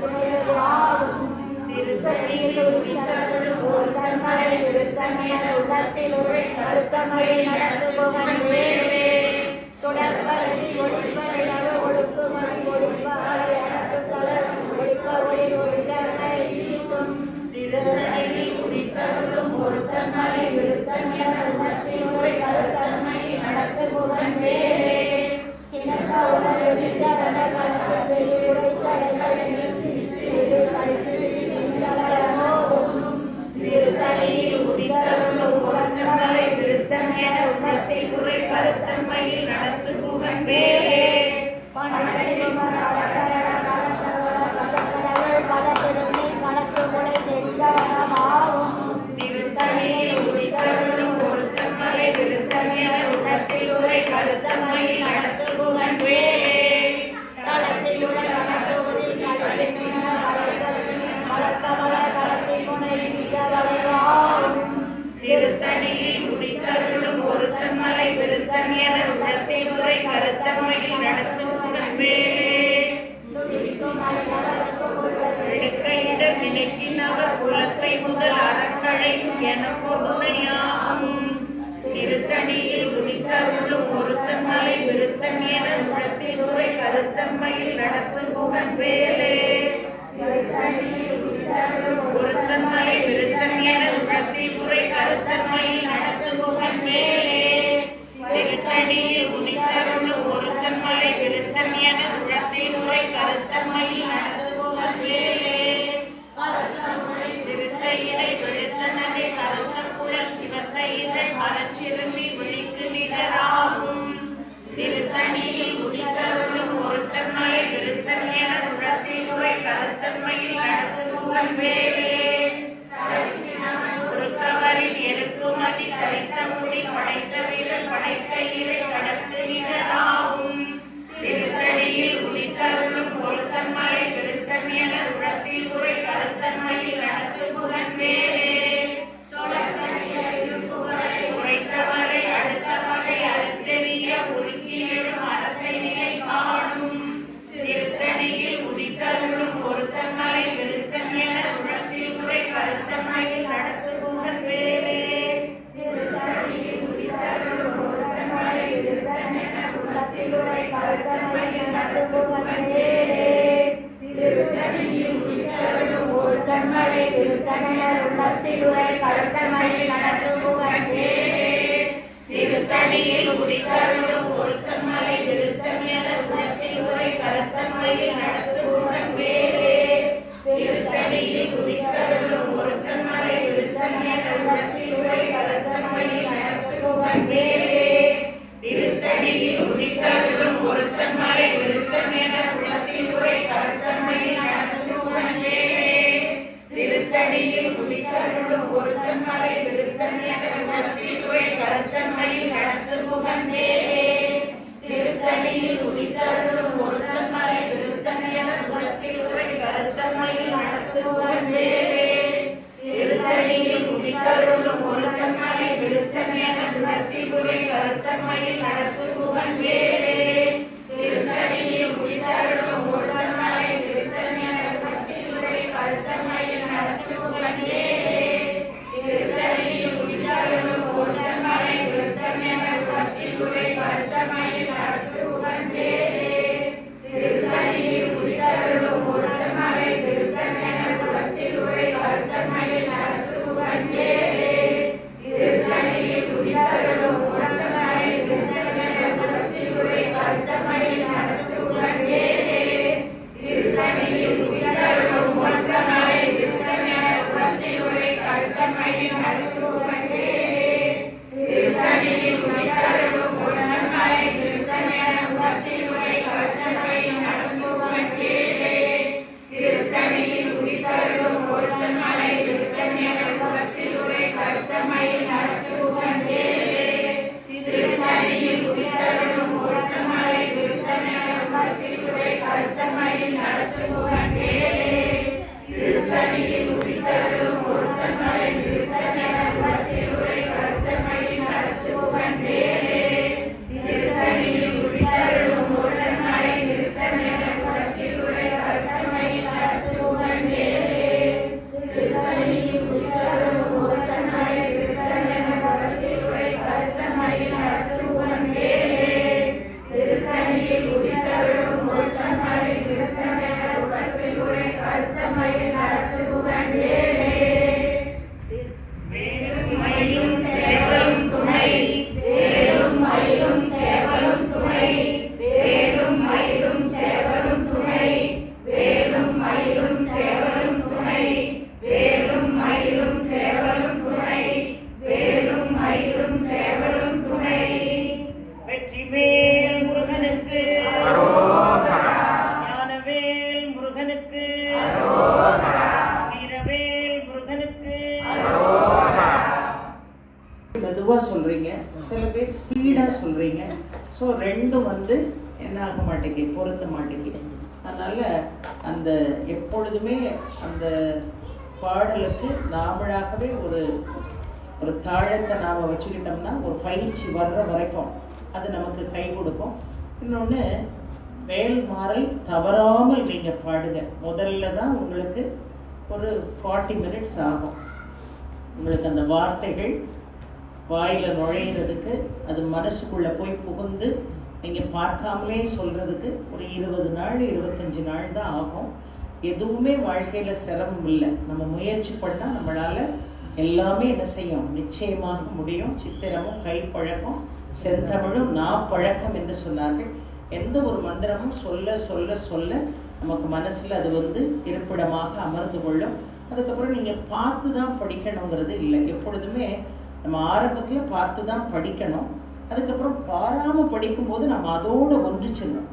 துணைவது ஆகும் திருத்தணியில் உதித்தருளும் ஒருத்தன்மலை திருத்தமென உலகில் உரை கருத்தம்மையில் நடத்துகுவன் வேலே தொடர்பதி ஒளிப்படையாக ஒழுக்குமதி ஒளிப்பகளை அடக்கு தளர் ஒளிப்ப ஒளி ஒளிடனை வீசும் திருத்தணியில் உதித்தருளும் ஒருத்தன்மலை திருத்தமென உலகில் உரை கருத்தம்மையில் நடத்துகுவன் வேலே சினக்க உலகில் களத்தில் வெளி உரைத்தலைகள் திருத்தணியில் உதித்தருளும் ஒருத்தன்மலை திருத்தமென உலகில் உரை கருத்தம்மையில் நடத்துகுவன் வேலே திருத்தணியில் உதித்தருளும் ஒருத்தன்மலை திருத்தமென உலகில் உரை கருத்தம்மையில் நடத்துகுவன் வேலே களத்தில் உள்ள கணத்தொகுதி களிப்பின வளர்க்கமல களத்தில் முனை விதிக்க வளைவாகும் திருத்தணியில் உதித்தருளும் ஒருத்தன்மலை திருத்தமென உலகில் உரை கருத்தம்மையில் நடத்துகுவன் வேலே எடுக்கையிட விலக்கினவர் குலத்தை முதல் அறக்கழையும் என பொதுமையாகும் திருத்தணியில் உதித்தருளும் ஒருத்தன்மலை விருத்தமென உலகில் உரை கருத்தம்மையில் நடத்துகுவன் வேலே ஒருத்தன்மலை விருத்தமென உலகில் உரை கருத்தம்மையில் நடத்துகுவன் வேலே திருத்தணியில் உதித்தருளும் ஒருத்தன்மலை விருத்தமென உலகில் உரை கருத்தம்மையில் நடத்துகுவன் வேலே சிறுத்த இலை விழுத்தனதை கருத்த குழல் சிவத்த இதழ் மரச்சிறுமி விழிக்கு நிகராகும் திருத்தணியில் உதித்தருளும் ஒருத்தன்மலை விருத்தமென உலகில் உரை கருத்தம்மையில் நடத்துகுவன் வேலே ஒருத்தவரின் எருக்குமதி தரித்த முடி படைத்த வீரல் படைத்த இறை கடற்கு நிகராகும் திருத்தணியில் உதித்தருளும் ஒருத்தன்மலை விருத்தமென உலகில் உரை கருத்தம்மையில் நடத்துகுவன் வேலே உரைத்தவரை அடுத்தவரை அறுத்தெறிய உருக்கி எழும் அரசையை காணும் திருத்தணியில் உதித்தருளும் ஒருத்தன்மலை விருத்தமென உலகில் உரை கருத்தம்மையில் நடத்துகுவன் வேலே திருத்தணியில் உதித்தருளும் ஒருத்தன்மலை விருத்தமென உலகில் உரை கருத்தம்மையில் நடத்துகுவன் வேலே திருத்தணியில் உதித்தருளும் ஒருத்தன்மலை விருத்தமென உலகில் உரை கருத்தம்மையில் நடத்துகுவன் வேலே திருத்தணியில் உதித்தருளும் ஒருத்தன்மலை விருத்தமென உலகில் உரை கருத்தம்மையில் மயில் நடத்துகுகன் வேலே திருத்தணியில் உதித்தருளும் ஒருத்தன் மலை விருத்தன் என உள்ளத்தில் உரை கருத்தன் மயில் நடத்துகுகன் வேலே திருத்தணியில் உதித்தருளும் ஒருத்தன் மலை விருத்தன் என உள்ளத்தில் உரை கருத்தன் மயில் நடத்துகுகன் வேலே திருத்தணியில் உதித்தருளும் ஒருத்தன் மலை விருத்தன் என உள்ளத்தில் உரை கருத்தன் மயில் நடத்துகுகன் வேலே திருத்தணியில் உதித்தருளும் ஒருத்தன் மலை விருத்தன் என உள்ளத்தில் உரை கருத்தன் மயில் நடத்துகுகன் வேலே திருத்தணியில் உதித்தருளும் ஒருத்தன் மலை விருத்தன் என உள்ளத்தில் உரை கருத்தன் மயில் நடத்துகுகன் வேலே திருத்தணியில் உதித்தருளும் ஒருத்தன் மலை விருத்தன் என உள்ளத்தில் உரை கருத்தன் மயில் நடத்துகுகன் வேலே திருத்தணியில் உதித்தருளும் ஒருத்தன் மலை விருத்தன் என உள்ளத்தில் உரை கருத்தன் மயில் நடத்துகுகன் வேலே திருத்தணியில் உதித்தருளும் ஒருத்தன் மலை விருத்தன் என உள்ளத்தில் உரை கருத்தன் மயில் நடத்துகுகன் வேலே திருத்தணியில் உதித்தருளும் ஒருத்தன் மலை விருத்தன் என உள்ளத்தில் உரை கருத்தன் மயில் நடத்துகுகன் வேலே திருத்தணியில் உதித்தருளும் ஒருத்தன் மலை விருத்தன் என உள்ளத்தில் உரை கருத்தன் மயில் நடத்துகுகன் வேலே திருத்தணியில் உதித்தருளும் ஒருத்தன் மலை விருத்தன் என உள்ளத்தில் உரை கருத்தன் மயில் நடத்துகுகன் வேலே திருத்தணியில் உதித்தருளும் ஒருத்தன் மலை விருத்தன் என உள்ளத்தில் உரை கருத்தன் மயில் நடத்துகுகன் வேலே திருத்தணியில் உதித்தருளும் ஒருத்தன் மலை விருத்தன் என உள்ளத்தில் உரை கருத்தன் மயில் நடத்துகுகன் வேலே திருத்தணியில் உதித்தருளும் ஒருத்தன் மலை விருத்தன் என உள்ளத்தில் உரை கருத்தன் மயில் நடத்துகுகன் வேலே திருத்தணியில் உதித்தருளும் ஒருத்தன் மலை விருத்தன் என உள்ளத்தில் உரை கருத்தன் மயில் நடத்துகுகன் வேலே திருத்தணியில் உதித்தருளும் ஒருத்தன் மலை விருத்தன் என உள்ளத்தில் உரை கருத்தன் மயில் நடத்துகுகன் வேலே திருத்தணியில் உதித்தருளும் ஒருத்தன் மலை விருத்தன் என உள்ளத்தில் உரை கருத்தன் மயில் நடத்துகுகன் வேலே வேலும் மயிலும் சேவலும் துணை வேலும் மயிலும் சேவலும் துணை வேலும் மயிலும் சேவலும் துணை வேலும் மயிலும் சேவலும் துணை வேலும் மயிலும் சேவலும் துணை வேலும் மயிலும் சேவலும் துணை வெற்றிவேல் முருகனுக்கு ஞானவேல் முருகனுக்கு வீரவேல் முருகனுக்கு மெதுவா சொல்றீங்க, சில பேர் ஸ்பீடா சொல்றீங்க. ஸோ ரெண்டும் என்ன ஆக மாட்டேங்குது, பொருத்த மாட்டேங்குது. அதனால அந்த எப்பொழுதுமே அந்த பாடலுக்கு நாமளாகவே ஒரு தாழத்தை நாம வச்சுக்கிட்டோம்னா ஒரு பயிற்சி வர்ற வரைக்கும் அது நமக்கு கை கொடுக்கும். இன்னொன்று, வேல் மாறல் தவறாமல் நீங்க பாடுங்க. முதல்ல தான் உங்களுக்கு ஒரு 40 minutes ஆகும். உங்களுக்கு அந்த வார்த்தைகள் வாயில நுழையிறதுக்கு, அது மனசுக்குள்ள போய் புகுந்து நீங்க பார்க்காமலே சொல்றதுக்கு ஒரு 20 நாள் 25 நாள் தான் ஆகும். எதுவுமே வாழ்க்கையில சிரமம் இல்லை. நம்ம முயற்சி பண்ணா நம்மளால எல்லாமே என்ன செய்யும், நிச்சயமாக முடியும். சித்திரமும் கைப்பழக்கம், செந்தமிழும் நாப்பழக்கம் என்று சொன்னார்கள். எந்த ஒரு மந்திரமும் சொல்ல சொல்ல சொல்ல நமக்கு மனசுல அது இருப்பிடமாக அமர்ந்து கொள்ளும். அதுக்கப்புறம் நீங்க பார்த்து தான் படிக்கணுங்கிறது இல்லை. எப்பொழுதுமே நம்ம ஆரம்பத்துல பார்த்து தான் படிக்கணும். அதுக்கப்புறம் பாராம படிக்கும்போது நம்ம அதோட ஒன்றிச்சிடணும்.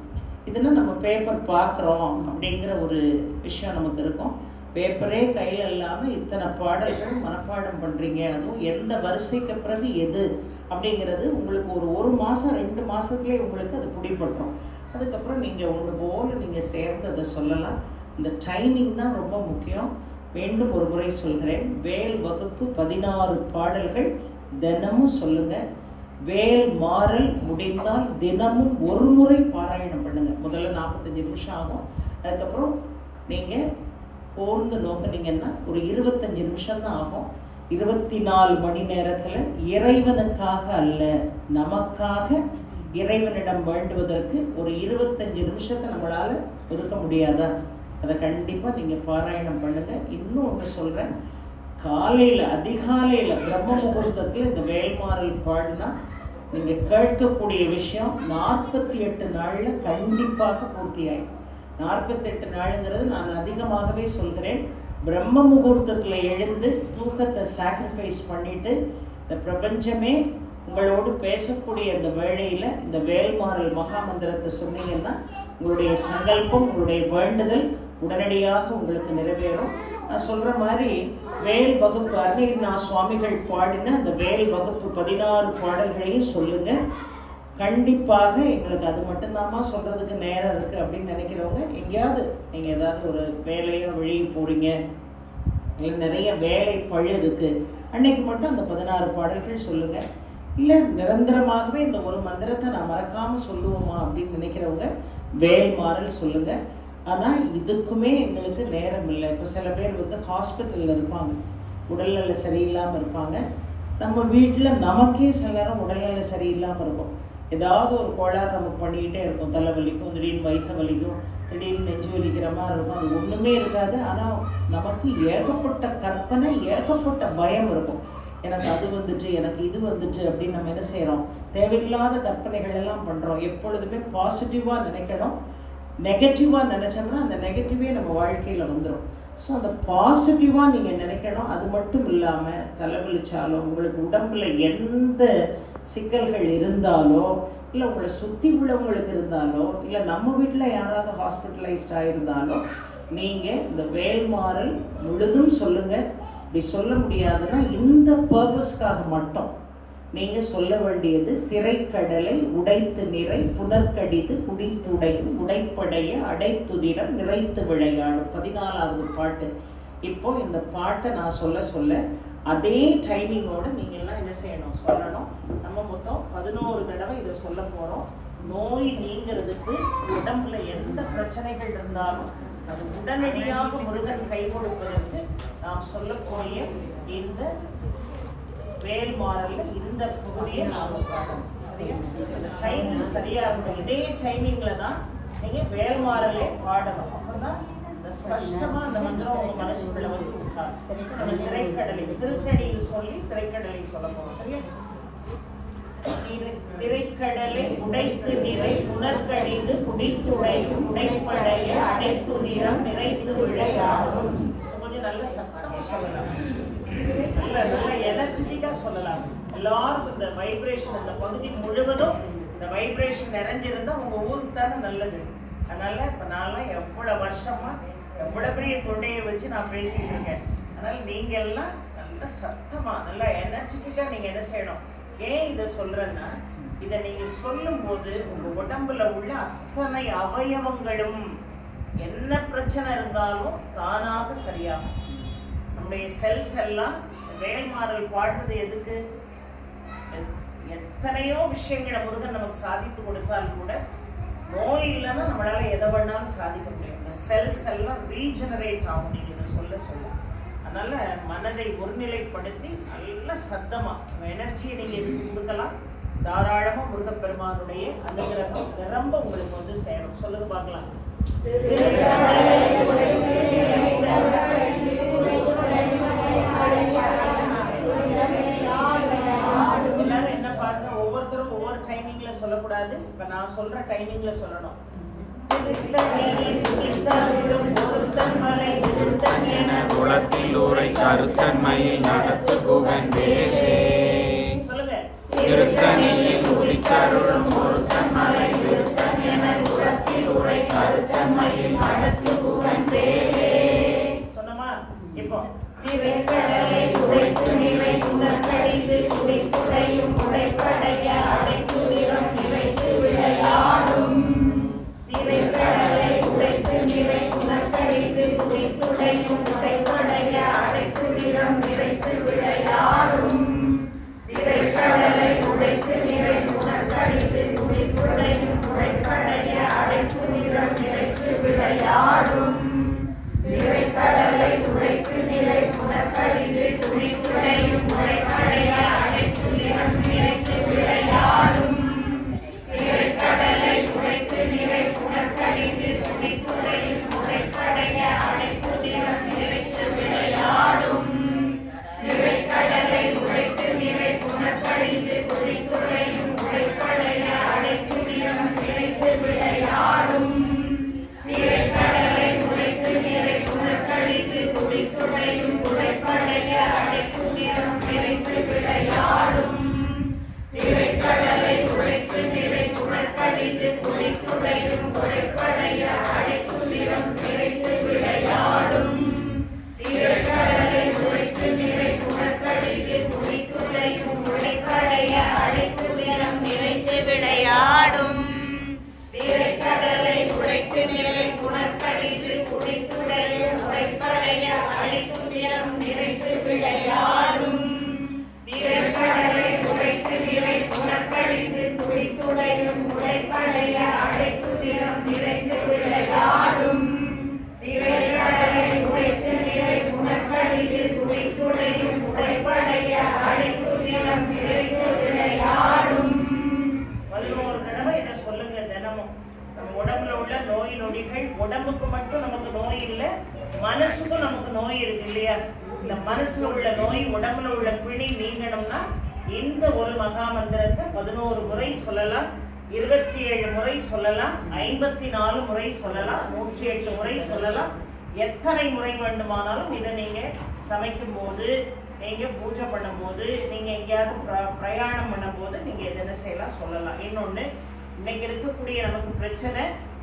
இதுன்னா நம்ம பேப்பர் பார்க்குறோம் அப்படிங்கிற ஒரு விஷயம் நமக்கு இருக்கும். பேப்பரே கையில் இல்லாமல் இத்தனை பாடல்கள் மனப்பாடம் பண்ணுறீங்க. அதுவும் எந்த வரிசைக்கு பிறகு எது அப்படிங்கிறது உங்களுக்கு ஒரு மாதம் 2 மாதத்துலேயே உங்களுக்கு அது பிடிபட்டுரும். அதுக்கப்புறம் நீங்கள் ஒன்று போல் நீங்கள் சேர்ந்து அதை சொல்லலாம். இந்த டைமிங் தான் ரொம்ப முக்கியம். மீண்டும் ஒரு முறை சொல்கிறேன், வேல் வகுப்பு 16 பாடல்கள் தினமும் சொல்லுங்க. வேல் மாறல் முடிந்தால் தினமும் ஒரு முறை பாராயணம் பண்ணுங்க. முதல்ல 45 நிமிஷம் ஆகும். அதுக்கப்புறம் நீங்க போர்ந்து நோக்கினீங்கன்னா ஒரு 25 நிமிஷம் தான் ஆகும். 24 மணி நேரத்துல இறைவனுக்காக அல்ல, நமக்காக இறைவனிடம் வேண்டுவதற்கு ஒரு 25 நிமிஷத்தை நம்மளால ஒதுக்க முடியாதா? அதை கண்டிப்பா நீங்க பாராயணம் பண்ணுங்க. இன்னும் ஒன்று சொல்றேன், காலையில அதிகாலையில பிரம்ம முகூர்த்தத்துல இந்த வேல்மாறல் பாடினா நீங்க கேட்கக்கூடிய விஷயம் 48 நாள்ல கண்டிப்பாக பூர்த்தியாயிடும். 48 நாளுங்கிறது நான் அதிகமாகவே சொல்கிறேன். பிரம்ம முகூர்த்தத்தில் எழுந்து தூக்கத்தை சாக்ரிஃபைஸ் பண்ணிட்டு இந்த பிரபஞ்சமே உங்களோடு பேசக்கூடிய இந்த வேளையில் இந்த வேல்மாறல் மகாமந்திரத்தை சொன்னீங்கன்னா உங்களுடைய சங்கல்பம், உங்களுடைய வேண்டுதல் உடனடியாக உங்களுக்கு நிறைவேறும். நான் சொல்கிற மாதிரி வேல் வகுப்பு அருணகிரிநாத சுவாமிகள் பாடின அந்த வேல் வகுப்பு 16 பாடல்களையும் சொல்லுங்கள். கண்டிப்பாக எங்களுக்கு அது மட்டும்தாம்மா சொல்கிறதுக்கு நேரம் இருக்குது அப்படின்னு நினைக்கிறவங்க, எங்கேயாவது நீங்கள் ஏதாவது ஒரு வேலையோ வெளியே போகிறீங்க, இல்லை நிறைய வேலை பழு இருக்குது, அன்னைக்கு மட்டும் அந்த 16 பாடல்கள் சொல்லுங்கள். இல்லை நிரந்தரமாகவே இந்த ஒரு மந்திரத்தை நான் மறக்காமல் சொல்லுவோமா அப்படின்னு நினைக்கிறவங்க வேல்மாறல் சொல்லுங்கள். ஆனால் இதுக்குமே எங்களுக்கு நேரம் இல்லை. இப்போ சில பேர் வந்து ஹாஸ்பிட்டலில் இருப்பாங்க, உடல்நல சரியில்லாமல் இருப்பாங்க. நம்ம வீட்டில் நமக்கே சில நேரம் உடல்நல சரியில்லாமல் இருக்கும். ஏதாவது ஒரு கோளாறு நமக்கு பண்ணிக்கிட்டே இருக்கும். தலைவலிக்கும், திடீர்னு வயிற்று வலிக்கும், திடீர்னு நெஞ்சு வலிக்கிற மாதிரி இருக்கும். அது ஒன்றுமே இருக்காது. ஆனால் நமக்கு ஏகப்பட்ட கற்பனை, ஏகப்பட்ட பயம் இருக்கும். எனக்கு அது வந்துட்டு, எனக்கு இது வந்துட்டு அப்படின்னு நம்ம என்ன செய்கிறோம்? தேவையில்லாத கற்பனைகள் எல்லாம் பண்ணுறோம். எப்பொழுதுமே பாசிட்டிவாக நினைக்கணும். நெகட்டிவாக நினச்சோம்னா அந்த நெகட்டிவே நம்ம வாழ்க்கையில் வந்துடும். ஸோ அந்த பாசிட்டிவாக நீங்கள் நினைக்கணும். அது மட்டும் இல்லாமல் தலைவலிச்சாலோ, உங்களுக்கு உடம்புல எந்த சிக்கல்கள் இருந்தாலோ, இல்லை உங்களை சுற்றி உள்ளவங்களுக்கு இருந்தாலோ, இல்லை நம்ம வீட்டில் யாராவது ஹாஸ்பிட்டலைஸ்ட் ஆகிருந்தாலோ, நீங்கள் இந்த வேல்மாறல் முழுதும் சொல்லுங்கள். இப்படி சொல்ல முடியாதுன்னா இந்த பர்பஸ்க்காக மட்டும் நீங்கள் சொல்ல வேண்டியது: திரைக்கடலை உடைத்து நிறை புனர்கடிது குடித்துடையும் உடைப்படைய அடைத்துதிரம் நிறைத்து விளையாடும் 14வது பாட்டு. இப்போ இந்த பாட்டை நான் சொல்ல அதே டைமிங்கோடு நீங்கள்லாம் என்ன செய்யணும்? சொல்லணும். நம்ம மொத்தம் 11 தடவை இதை சொல்ல போகிறோம். நோய் நீங்கிறதுக்கு உடம்புல எந்த பிரச்சனைகள் இருந்தாலும் அது உடனடியாக முருகன் கை கொடுப்பதற்கு நாம் சொல்லக்கூடிய இந்த வேல்மாறல்ல இந்த பகுதியை நாம பாடணும். சரியா? அந்த டைமிங் சரியா இருக்கும். இதே டைமிங்ல தான் நீங்க வேல்மாறலே பாடணும். அப்பதான் இந்த ஸ்பஷ்டமா அந்த மந்திரம் உங்க மனசுக்குள்ள வந்து கொடுத்தாங்க. நம்ம திரைக்கடலை திருக்கடியில் சொல்லி திரைக்கடலை சொல்ல போறோம். சரியா? திரைக்கடலை உடைத்து நிறை புனர்கடிது குடித்துடையும் உடைப்படைய அடைத்துதிரம் நிறைத்து விளையாடும். கொஞ்சம் நல்ல சத்தமா சொல்லலாம், நல்ல எனர்ஜெட்டிக்கா சொல்லலாம். எல்லாருக்கும் இந்த வைப்ரேஷன், இந்த பகுதி முழுவதும் இந்த வைப்ரேஷன் நிறைஞ்சிருந்தா உங்க ஊருக்கு தானே நல்லது. அதனால இப்ப நான்லாம் எவ்வளவு வருஷமா எவ்வளவு பெரிய தொண்டையை வச்சு நான் பேசிட்டு இருக்கேன். அதனால நீங்க எல்லாம் நல்ல சத்தமா நல்ல எனர்ஜெட்டிக்கா நீங்க என்ன செய்யணும்? ஏன் இதை சொல்றேன்னா, இதை நீங்க சொல்லும் போது உங்க உடம்புல உள்ள அத்தனை அவயவங்களும் என்ன பிரச்சனை இருந்தாலும் தானாக சரியாகும். நம்முடைய செல்ஸ் எல்லாம் வேல்மாறல் பாடுறது எதுக்கு? எத்தனையோ விஷயங்களை முருகன் நமக்கு சாதித்து கொடுத்தால் கூட நோய் இல்லைன்னா நம்மளால எதை வேணாலும் சாதிக்க முடியும். இந்த செல்ஸ் எல்லாம் ரீஜெனரேட் ஆகும் நீங்க இதை சொல்ல. அதனால மனதை ஒருநிலைப்படுத்தி நல்ல சத்தமா எனர்ஜியை நீங்க கொடுக்கலாம். தாராளமா முருகப்பெருமானுடைய அனுகிரகம் நிரம்ப உங்களுக்கு வந்து சேரும். சொல்லுங்க பார்க்கலாம். எல்லாரும் என்ன பாருங்க, ஒவ்வொருத்தரும் ஒவ்வொரு டைமிங்ல சொல்லக்கூடாது. இப்ப நான் சொல்ற டைமிங்ல சொல்லணும். குளத்தில் ஊரை கருத்தன்மையில் நடத்து புகன் வேலே சொல்லுங்க. திருத்தணியில் உரித்தருளும் ஒருத்தன் மலை திருத்தன் என குளத்தில் ஊரை கருத்தன்மையில் நடத்து புகன் வேலே. சொன்னமா? இப்போ திரைக்கடலை உடைத்து நிலை உணர்கடிது குடித்துடையும் உடைப்படைய அடைத்துதிரம் நிறைத்து விளையாடும். திரைக்கடலை உடைத்து நிறை உணர்கடிது குடித்துடையும் உடைப்படைய அடைத்துதிரம் நிறைத்து விளையாடும். திரைக்கடலை உடைத்து நிறை உணர்கடிது குடித்துடையும் உடைப்படைய அடைத்துதிரம் நிறைத்து விளையாடும். திரைக்கடலை உடைத்து நிறை உணர்கடிது குடித்துடையும் உடைப்படைய அடைத்துதிரம் நிறைத்து விளையாடும். திரைக்கடலை உடைத்து நிறை உணர்கடிது குடித்துடையும் உடைப்படைய அடைத்துதிரம் நிறைத்து விளையாடும். திரைக்கடலை உடைத்து நிறை உணர்கடிது குடித்துடையும் உடைப்படைய அடைத்துதிரம் நிறைத்து விளையாடும். திரைக்கடலை கழித்து குடித்துடையும் உடைப்படைய அடைத்துதிரம் நிறைத்து விளையாடும் திரைக்கடலை உடைத்து நிலை புனக்கழித்து குடித்துடையும் உடைப்படைய அடைத்துதிரம் நிறைத்து விளையாடும் திரைக்கடலை உடைத்து நிலை புனக்கழித்து குடித்துடையும் உடைப்படைய அடைத்துதிரம் நிறைத்து விளையாடும். 11 தடவை இதை சொல்லுங்க தினமும். நம்ம உடம்புல உள்ள நோய் நொடிகள், உடம்புக்கு மட்டும் நமக்கு நோய் இல்லை, மனசுக்கும் நமக்கு நோய் இருக்கு இல்லையா? இந்த மனசுல உள்ள நோய், உடம்புல உள்ள பிணி நீங்கணும்னா இந்த ஒரு மகா மந்திரத்தை 11 முறை சொல்லலாம், 27 முறை சொல்லலாம், 54 முறை சொல்லலாம், 108 முறை சொல்லலாம். எத்தனை முறை வேண்டுமானாலும் இதை நீங்க சமைக்கும் போது, நீங்க பூஜை பண்ணும் போது, நீங்க எங்கேயாவது பிரயாணம் பண்ணும் போது நீங்க என்ன செய்யலாம் சொல்லலாம். இன்னொன்னு, இன்னைக்கு இருக்கக்கூடிய நமக்கு பிரச்சனை,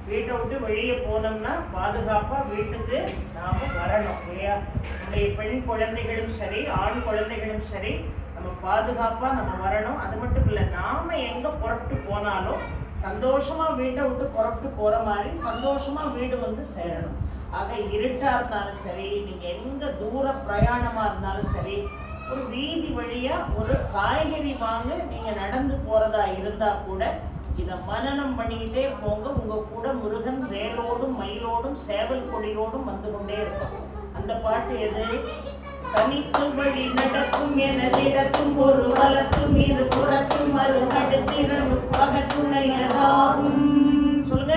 வீட்டை விட்டு வெளியே போனோம்னா பாதுகாப்பா வீட்டுக்கு நாம வரணும் இல்லையா? நம்முடைய பெண் குழந்தைகளும் சரி, ஆண் குழந்தைகளும் சரி, நம்ம பாதுகாப்பா நம்ம வரணும். அது மட்டும் இல்லை, நாம எங்க புறப்பட்டு போனாலும் சந்தோஷமா வீட்டை விட்டு புறப்பட்டு போற மாதிரி சந்தோஷமா வீடு வந்து சேரணும். ஆக இருட்டா இருந்தாலும் சரி, நீங்க எங்க தூர பிரயாணமா இருந்தாலும் சரி, ஒரு வீதி வழியா ஒரு காய்கறி வாங்க நீங்க நடந்து போறதா இருந்தா கூட இதை மனனம் பண்ணிக்கிட்டே போங்க. உங்க கூட முருகன் வேலோடும் மயிலோடும் சேவல் கொடியோடும் வந்து கொண்டே இருக்கும். அந்த பாட்டு எது? தனித்து வழி நடக்கும் எனதிடக்கும் ஒரு வலத்தும் இரு புறத்தும் அது கடுத்திரவு பகத்துணையதாகும். சொல்லுங்க.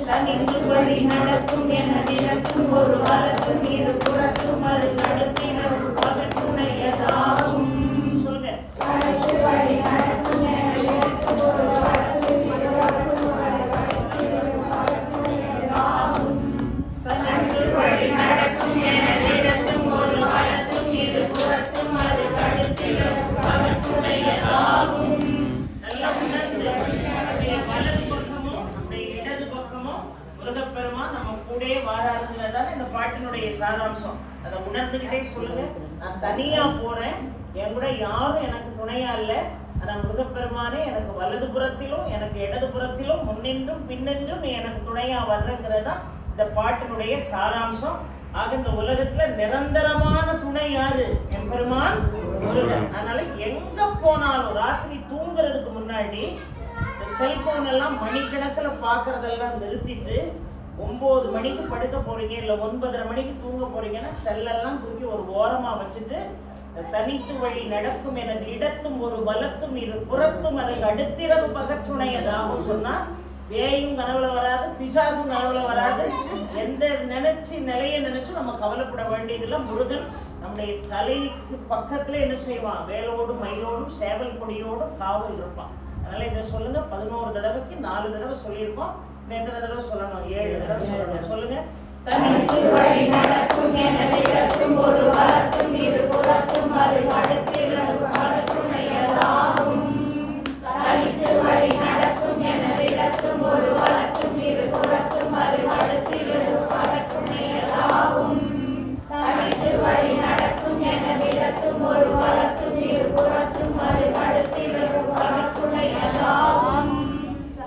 தனித்து வழி நடக்கும் எனதிடக்கும் ஒரு வலத்தும் இரு புறத்தும் அது கடுத்திரவு பகத்துணையதாகும். சொல்லுங்க. தனித்து வழி நடக்கும் எனதிடக்கும் ஒரு வலத்தும் இரு புறத்தும் அது கடுத்திரவு பகத்துணையதாகும். தனித்து வழி நடக்கும் எனதிடக்கும் ஒரு வலத்தும் இரு புறத்தும் அது கடுத்திரவு பகத்துணையதாகும். நல்லா உணர்ந்து நம்முடைய வலது பக்கமோ நம்முடைய இடது பக்கமோ முருகப்பெருமான் நம்ம கூடயே வாராருங்கிறதால இந்த பாட்டினுடைய சாராம்சம். அதை உணர்ந்துகிட்டே சொல்லுங்க. நான் தனியா போறேன், என் கூட யாரும் எனக்கு துணையா இல்லை, ஆனா முருகப்பெருமானே எனக்கு வலது புறத்திலும் எனக்கு இடது புறத்திலும் முன்னின்றும் பின்னின்றும் எனக்கு துணையா வர்றங்கிறதா இந்த பாட்டினுடைய சாராம்சம். ஆக இந்த உலகத்துல நிரந்தரமான துணை யாரு? என் பெருமான் முருகன். அதனால எங்க போனாலும் ராத்திரி தூங்குறதுக்கு முன்னாடி இந்த செல்போன் எல்லாம் மணிக்கணக்கில் பாக்குறதெல்லாம் நிறுத்திட்டு 9 மணிக்கு படுக்க போறீங்க, இல்ல 9:30 மணிக்கு தூங்க போறீங்கன்னா செல்லெல்லாம் தூக்கி ஒரு ஓரமா வச்சுட்டு, தனித்து வழி நடக்கும் எனது இடத்தும் ஒரு வலத்தும் இரு புறத்தும் அதை அடுத்திரவு பகச்சுணையதாகவும் சொன்னா பேயும் கனவுல வராது, பிசாசும் கனவுல வராது. எந்த நிலையை நினைச்சு நம்ம கவலைப்பட வேண்டியதில்லை. முருகன் நம்முடைய தலைக்கு பக்கத்துல என்ன செய்வான்? வேலோடும் மயிலோடும் சேவல் கொடியோடும் காவல் இருப்பான். அதனால இதை சொல்லுங்க. 11 தடவைக்கு 4 தடவை சொல்லியிருக்கோம். எத்தனை தடவை சொல்லணும்? 7 தடவை சொல்லணும். சொல்லுங்க. தனித்து வழி நடக்கும் எனதிடக்கும் ஒரு வலத்தும் இரு புறத்தும் அது கடுத்திரவு பகத்துணையதாகும். தனித்து வழி நடக்கும் எனதிடக்கும் ஒரு வலத்தும் இரு புறத்தும் அது கடுத்திரவு பகத்துணையதாகும். தனித்து வழி நடக்கும் எனதிடக்கும் ஒரு வலத்தும் இரு புறத்தும் அது கடுத்திரவு பகத்துணையதாகும்.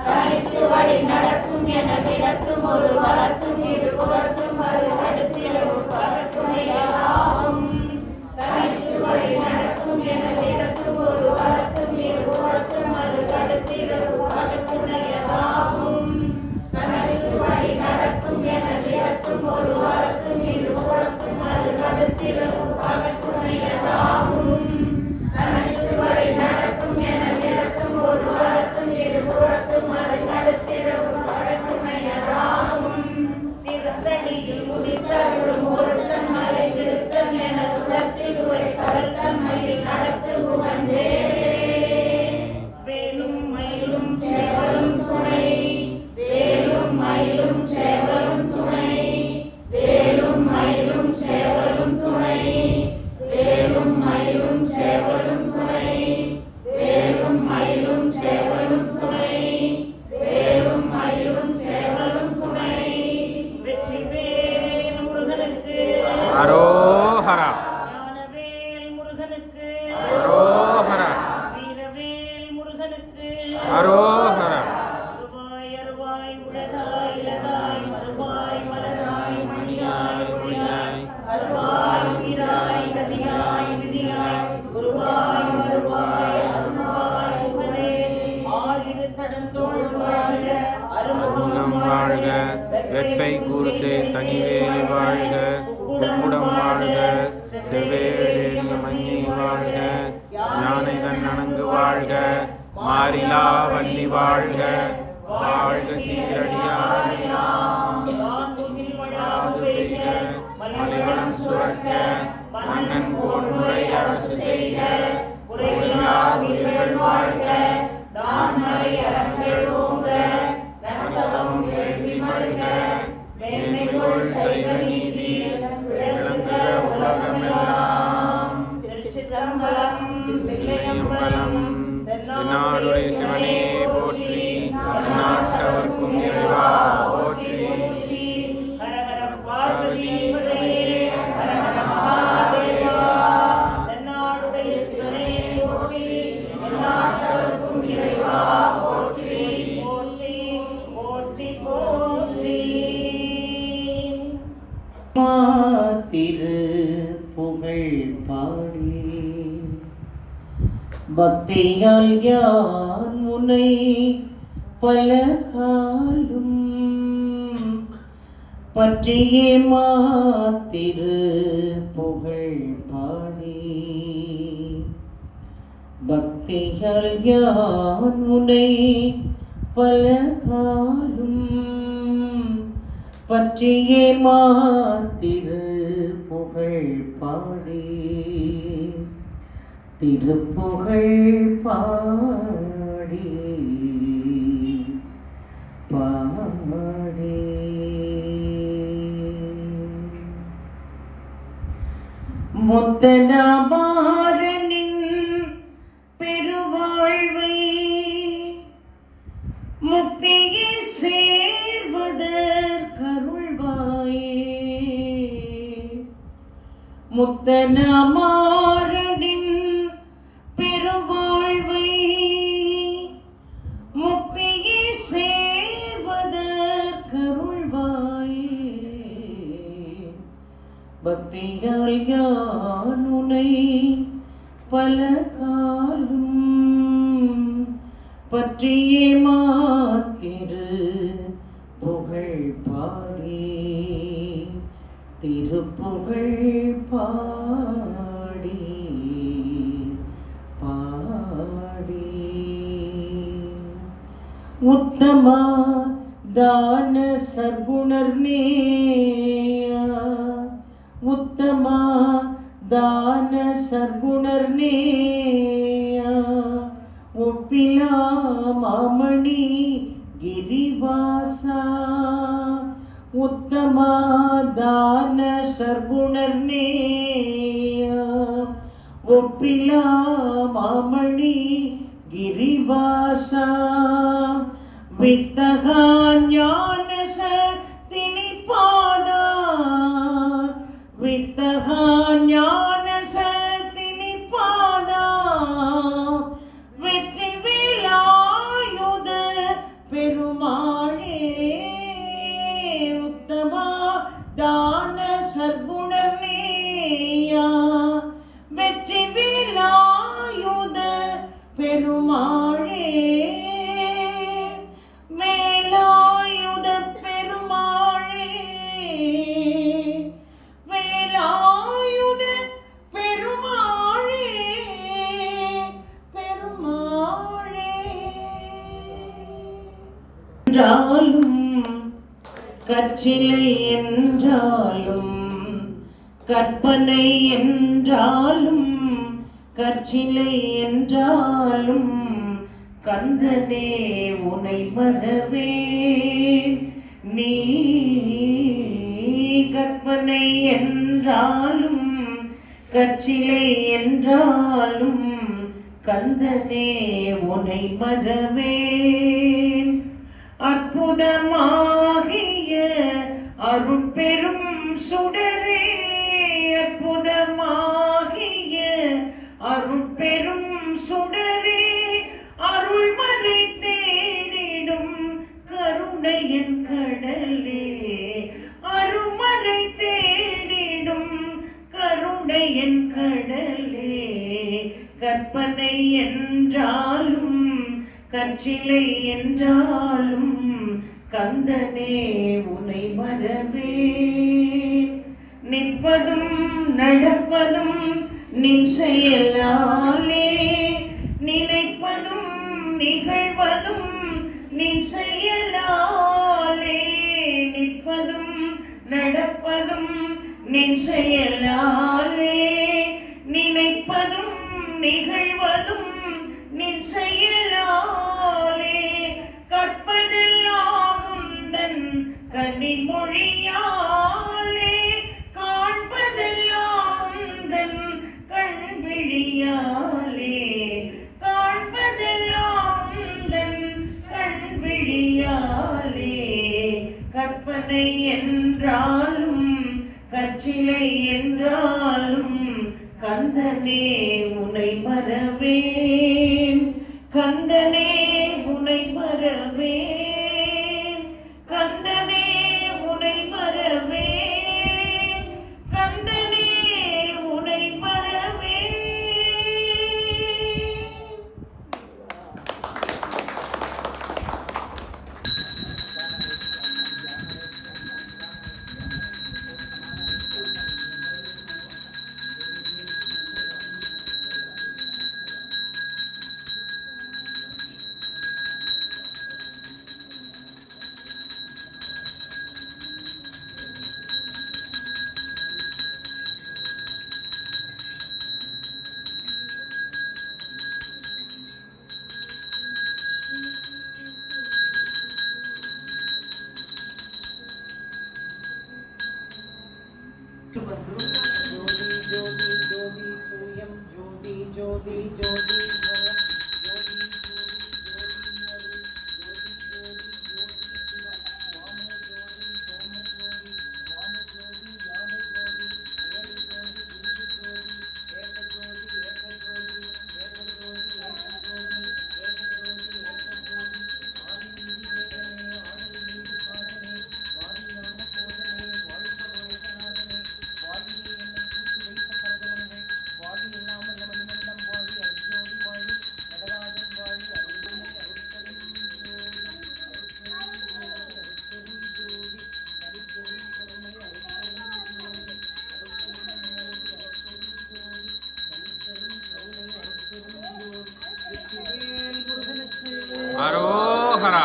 தனித்து வழி நடக்கும் எனதிடக்கும் ஒரு வலத்தும் இரு புறத்தும் அது கடுத்திரவு பகத்துணையதாகும். தனித்து வழி நடக்கும் எனதிடக்கும் ஒரு வலத்தும் இரு புறத்தும் அது கடுத்திரவு பகத்துணையதாகும். தனித்து வழி நடக்கும் எனதிடக்கும் ஒரு வலத்தும் இரு புறத்தும் அது கடுத்திரவு பகத்துணையதாகும். தனித்து வழி நடக்கும் எனதிடக்கும் ஒரு வலத்தும் இரு புறத்தும் அது கடுத்திரவு பகத்துணையதாகும். திருத்தணியில் முடித்தருளும் ஒருத்தன் மலை திருத்தன் என குலத்தில் உரை கருத்தன்மையில் நடத்து உகந்தேரே. வேலும் மயிலும் சேவலும் துணை, வேலும் மயிலும் சேவலும் துணை, வேலும் மயிலும் சேவலும் துணை, தற்புருஷே தனிவேலி வாழ்க, முக்குடம் வாழ்க, செவ்வேலில் மஞ்சி வாழ்க, ஞானைகண் அணங்கு வாழ்க, மாறிலா வள்ளி வாழ்க, வாழ்க சீரடியாரெல்லாம் பெய்க, மலைவளம் சுரக்க, மன்னன் கோன்முறை அரசு செய்க, உயிர்கள் வாழ்க, நான்மறை அறங்கள் ஓங்க, நற்தவம் வேள்வி மல்க, மேன்மைகள் சைவ நீதி விளங்க உலகமெல்லாம். திருச்சிற்றம்பலம். தென்னாடுடைய சிவனே போற்றி, நாட்டவர்க்கும் இறைவா போற்றி. ஹர ஹர பார்வதி பதையே, ஹர ஹர மகாதேவா. தென்னாடுடைய சிவனே போற்றி, நாட்டவர்க்கும் இறைவா போற்றி. போற்றி போற்றி போற்றி. திரு புகழ் பாடி பக்தியால் யான் உன்னை பல காலும் பற்றியே மாத்திரு புகழ் பாடி பக்தியால் யான் உன்னை பல காலும் பற்றியே மாத்திரு புகழ் பாடி திருப்புகழ் பாடி பாடி முத்தனாபாரனின் பெருவாழ்வை முக்தியை சேர்வதற்கருள்வாயே. முத்தனாமாரனின் பெருவாழ்வை முக்தியை சேர்வதற்கருள்வாயே. பக்தியால் யான் உன்னை பல காலும் பற்றியே மாத்திரு புகழ் பாடி திருப்புகழ் பாடி பாடி. உத்தமா தான சர்க்குணர்னேயா, உத்தமா தான சர்க்குணர்னேயா, ஒப்பிலா மாமணி கிரிவாசா. உத்தமா தான சர்க்குணர்னேயா, ஒப்பிலா மாமணி கிரிவாசா. வித்தகா ஞான சக்தினி பாதா, வித்தகா ஞான சக்தினி பாதா. வெற்றி வேலாயுத பெருமாளே, உத்தமா தான சர்க்குணர்னேயா, வெற்றி வேலாயுத பெருமாளே. வேலாயுத பெருமாளே, வேலாயுத பெருமாளே, பெருமாளே. என்றாலும் கற்சிலை என்றாலும் கற்பனை என்றாலும் கற்சிலை என்றாலும் கந்தனே உனை மறவே. நீ கற்பனை என்றாலும் கற்சிலை என்றாலும் கந்தனே உனை மறவேன். அற்புதமாகிய அருட்பெரும் சுடரே, அற்புதமாகிய அருட்பெரும் சுடரே, அருள்மறை தேடிடும் கருணையின் கடலே, அருள்மறை தேடிடும் கருணையின் கடலே. கற்பனை என்றாலும் கற்சிலை என்றாலும் கந்தனே உனை மறவேன். நிற்பதும் நடப்பதும் நின் செயலாலே, நினைப்பதும் நிகழ்வதும் நின் செயலாலே. நிற்பதும் நடப்பதும் நின் செயலாலே, நினைப்பதும் நிகழ்வதும் நின் செயலாலே. கற்பதெல்லாம் உந்தன் கனிமொழியாலே, காண்பதெல்லாம் உந்தன் கண்விழியாலே. காண்பதெல்லாம் உந்தன் கண்விழியாலே. கற்பனை என்றாலும் கற்சிலை என்றாலும் கந்தனே உனை மறவேன். கந்தனே உனை மறவேன். கந்தனே உனை மறவேன். கந்தனே உனை மறவேன். அரோஹரா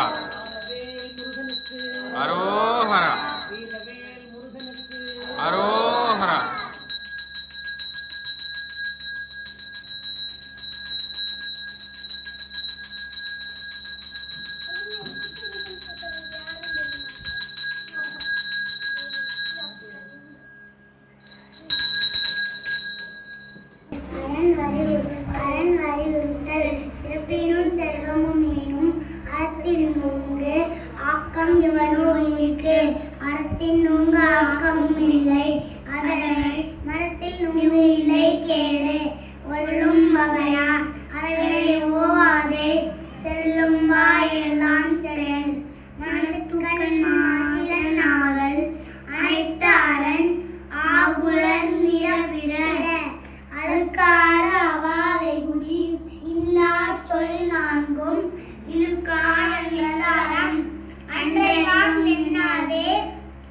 அரோஹரா அரோஹரா. அரண் வலியுறுத்தல் சிறப்பினும் செல்வமும் எனும் அறத்தில் நோங்கு ஆக்கம் இவனோ உயிர்க்கு. அறத்தின் நோங்கு ஆக்கமும் இல்லை, அதனை மரத்தில் நோங்கு இல்லை கேடு. ஒல்லும் வகையா அறவினை ஓவாதே, செல்லும் வாயெல்லாம் செயல். மனத்துக்கண் மாசிலன் ஆவல் அனைத்து அரண் ஆகுலர் நிறவிர. அழுக்கார அவாவை குடி இன்னா சொல் நான்கும் இழுக்காரம். அன்றையாம் நின்னாதே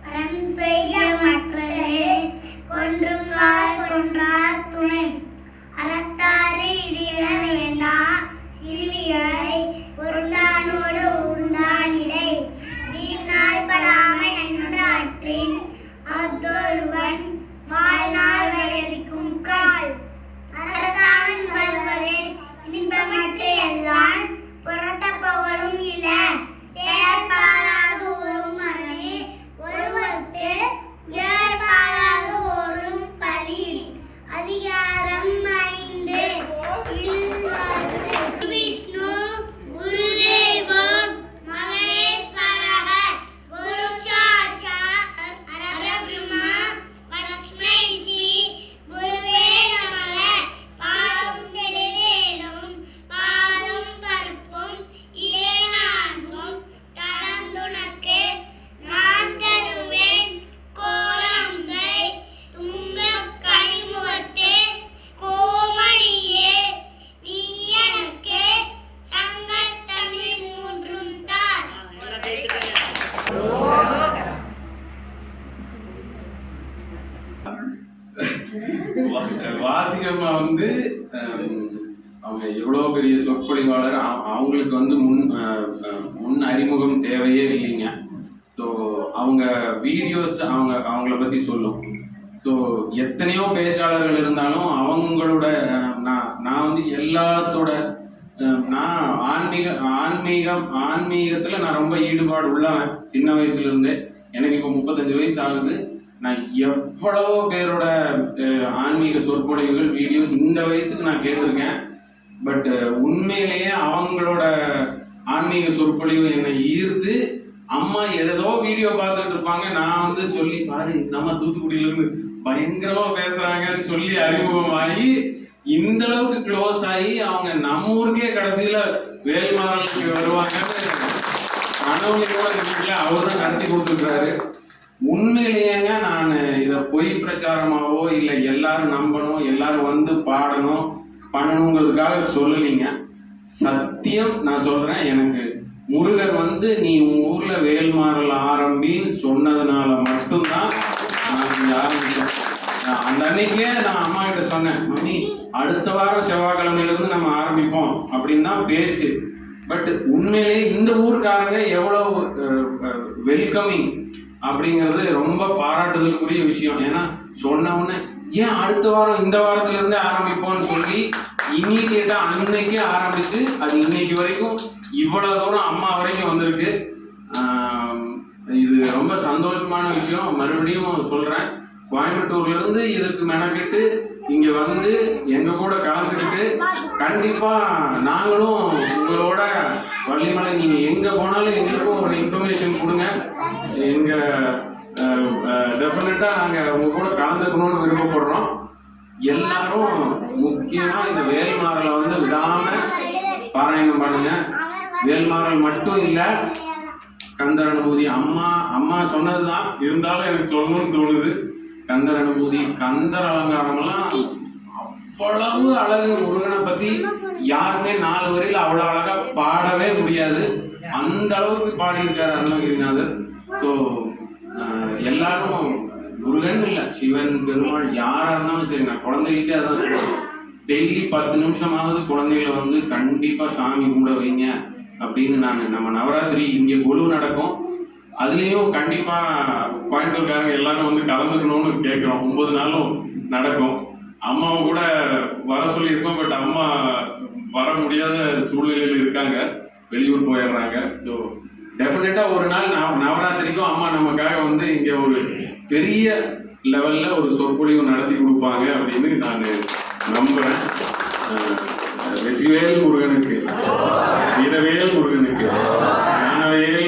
அறம் செய்ய மற்றதே, கொன்றுங்கால் கொன்றார் துணை. அறத்தாறு இடிய வேண்டா வாசிகம்மா வந்து அவங்க எவ்வளோ பெரிய சொற்பொழிவாளர், அவங்களுக்கு வந்து முன் அறிமுகம் தேவையே இல்லைங்க. ஸோ அவங்க வீடியோஸ் அவங்கள பற்றி சொல்லும். ஸோ எத்தனையோ பேச்சாளர்கள் இருந்தாலும் அவங்களோட நான் வந்து எல்லாத்தோட நான் ஆன்மீகத்தில் நான் ரொம்ப ஈடுபாடு உள்ளவன் சின்ன வயசுலேருந்தே. எனக்கு இப்போ 35 வயசு ஆகுது. நான் எவ்வளவோ பேரோட ஆன்மீக சொற்பொழிவுகள் வீடியோஸ் இந்த வயசுக்கு நான் கேட்டிருக்கேன். பட் உண்மையிலேயே அவங்களோட ஆன்மீக சொற்பொழிவு என்னை ஈர்த்து, அம்மா ஏதோ வீடியோ பார்த்துட்டு இருப்பாங்க, நான் வந்து சொல்லி பாரு நம்ம தூத்துக்குடியிலேருந்து பயங்கரமா பேசுறாங்கன்னு சொல்லி அறிமுகமாகி இந்த அளவுக்கு க்ளோஸ் ஆகி அவங்க நம்ம ஊருக்கே கடைசியில வேல்மாறலுக்கு வருவாங்கன்னு கனவுல கூட வீட்டுல அவர் தான் நடத்தி கொடுத்துருக்காரு. உண்மையிலேயேங்க நான் இதை பொய் பிரச்சாரமாவோ இல்லை எல்லாரும் நம்பணும் எல்லாரும் வந்து பாடணும் பண்ணணுங்கிறதுக்காக சொல்லலைங்க. சத்தியம் நான் சொல்றேன், எனக்கு முருகர் வந்து நீ உன் ஊர்ல வேல்மாறல் ஆரம்பின்னு சொன்னதுனால மட்டும்தான் நான் இங்க ஆரம்பிச்சேன். அந்த அன்னைக்கே நான் அம்மா கிட்ட சொன்னேன், மம்மி அடுத்த வாரம் செவ்வாய்க்கிழமையிலிருந்து நம்ம ஆரம்பிப்போம் அப்படின்னு தான் பேச்சு. பட் உண்மையிலேயே இந்த ஊருக்காரங்க எவ்வளவு வெல்கமிங் அப்படிங்கிறது ரொம்ப பாராட்டுதலுக்குரிய விஷயம். ஏன்னா சொன்ன உடனே ஏன் அடுத்த வாரம் இந்த வாரத்துல இருந்தே ஆரம்பிப்போம்னு சொல்லி இமீடியட்டா அன்னைக்கே ஆரம்பிச்சு அது இன்னைக்கு வரைக்கும் இவ்வளவு தூரம் அம்மா வரைக்கும் வந்திருக்கு. இது ரொம்ப சந்தோஷமான விஷயம். மறுபடியும் சொல்றேன், கோயம்புத்தூர்ல இருந்து இதுக்கு மெனக்கிட்டு இங்க வந்து எங்க கூட கலந்துக்கிட்டு கண்டிப்பா நாங்களும் உங்களோட வள்ளிமலை நீங்க எங்க போனாலும் எங்களுக்கும் ஒரு இன்ஃபர்மேஷன் கொடுங்க. எங்க டெஃபினட்டா நாங்க உங்க கூட கலந்துக்கணும்னு விருப்பப்படுறோம். எல்லாரும் முக்கியமா இந்த வேல்மாறலை வந்து விடாம பாராயணம் பண்ணுங்க. வேல்மாறல் மட்டும் இல்ல, கந்தர் அனுபூதி அம்மா சொன்னதுதான், இருந்தாலும் எனக்கு சொல்லணும்னு தோணுது. கந்தர் அனுபூதி, கந்தர் அலங்காரம் எல்லாம் அவ்வளவு அழகு. முருகனை பத்தி யாருமே 4 வரியில அவ்வளவு அழகா பாடவே முடியாது, அந்த அளவுக்கு பாடியிருக்காரு அருணகிரிநாதர். ஸோ எல்லாரும் முருகன் இல்லை, சிவன் பெருமாள் யாரா இருந்தாலும் சரி, நான் குழந்தைகளுக்கே அதான் சொல்லுவேன், டெய்லி 10 நிமிஷமாவது குழந்தைகளை வந்து கண்டிப்பா சாமி கும்பிட வைங்க அப்படின்னு. நம்ம நவராத்திரி இங்கே கொலு நடக்கும், அதுலேயும் கண்டிப்பா கோயம்புத்தூர்காரங்க எல்லாரும் வந்து கலந்துக்கணும்னு கேட்குறோம். 9 நாளும் நடக்கும். அம்மாவை கூட வர சொல்லியிருக்கோம், பட் அம்மா வர முடியாத சூழ்நிலையில் இருக்காங்க, வெளியூர் போயிடுறாங்க. ஸோ டெஃபினட்டாக ஒரு நாள் நவராத்திரிக்கும் அம்மா நமக்காக வந்து இங்கே ஒரு பெரிய லெவலில் ஒரு சொற்பொழிவு நடத்தி கொடுப்பாங்க அப்படின்னு நான் நம்புகிறேன். வெற்றிவேல் முருகனுக்கு, வீரவேல் முருகனுக்கு, ஞானவேல்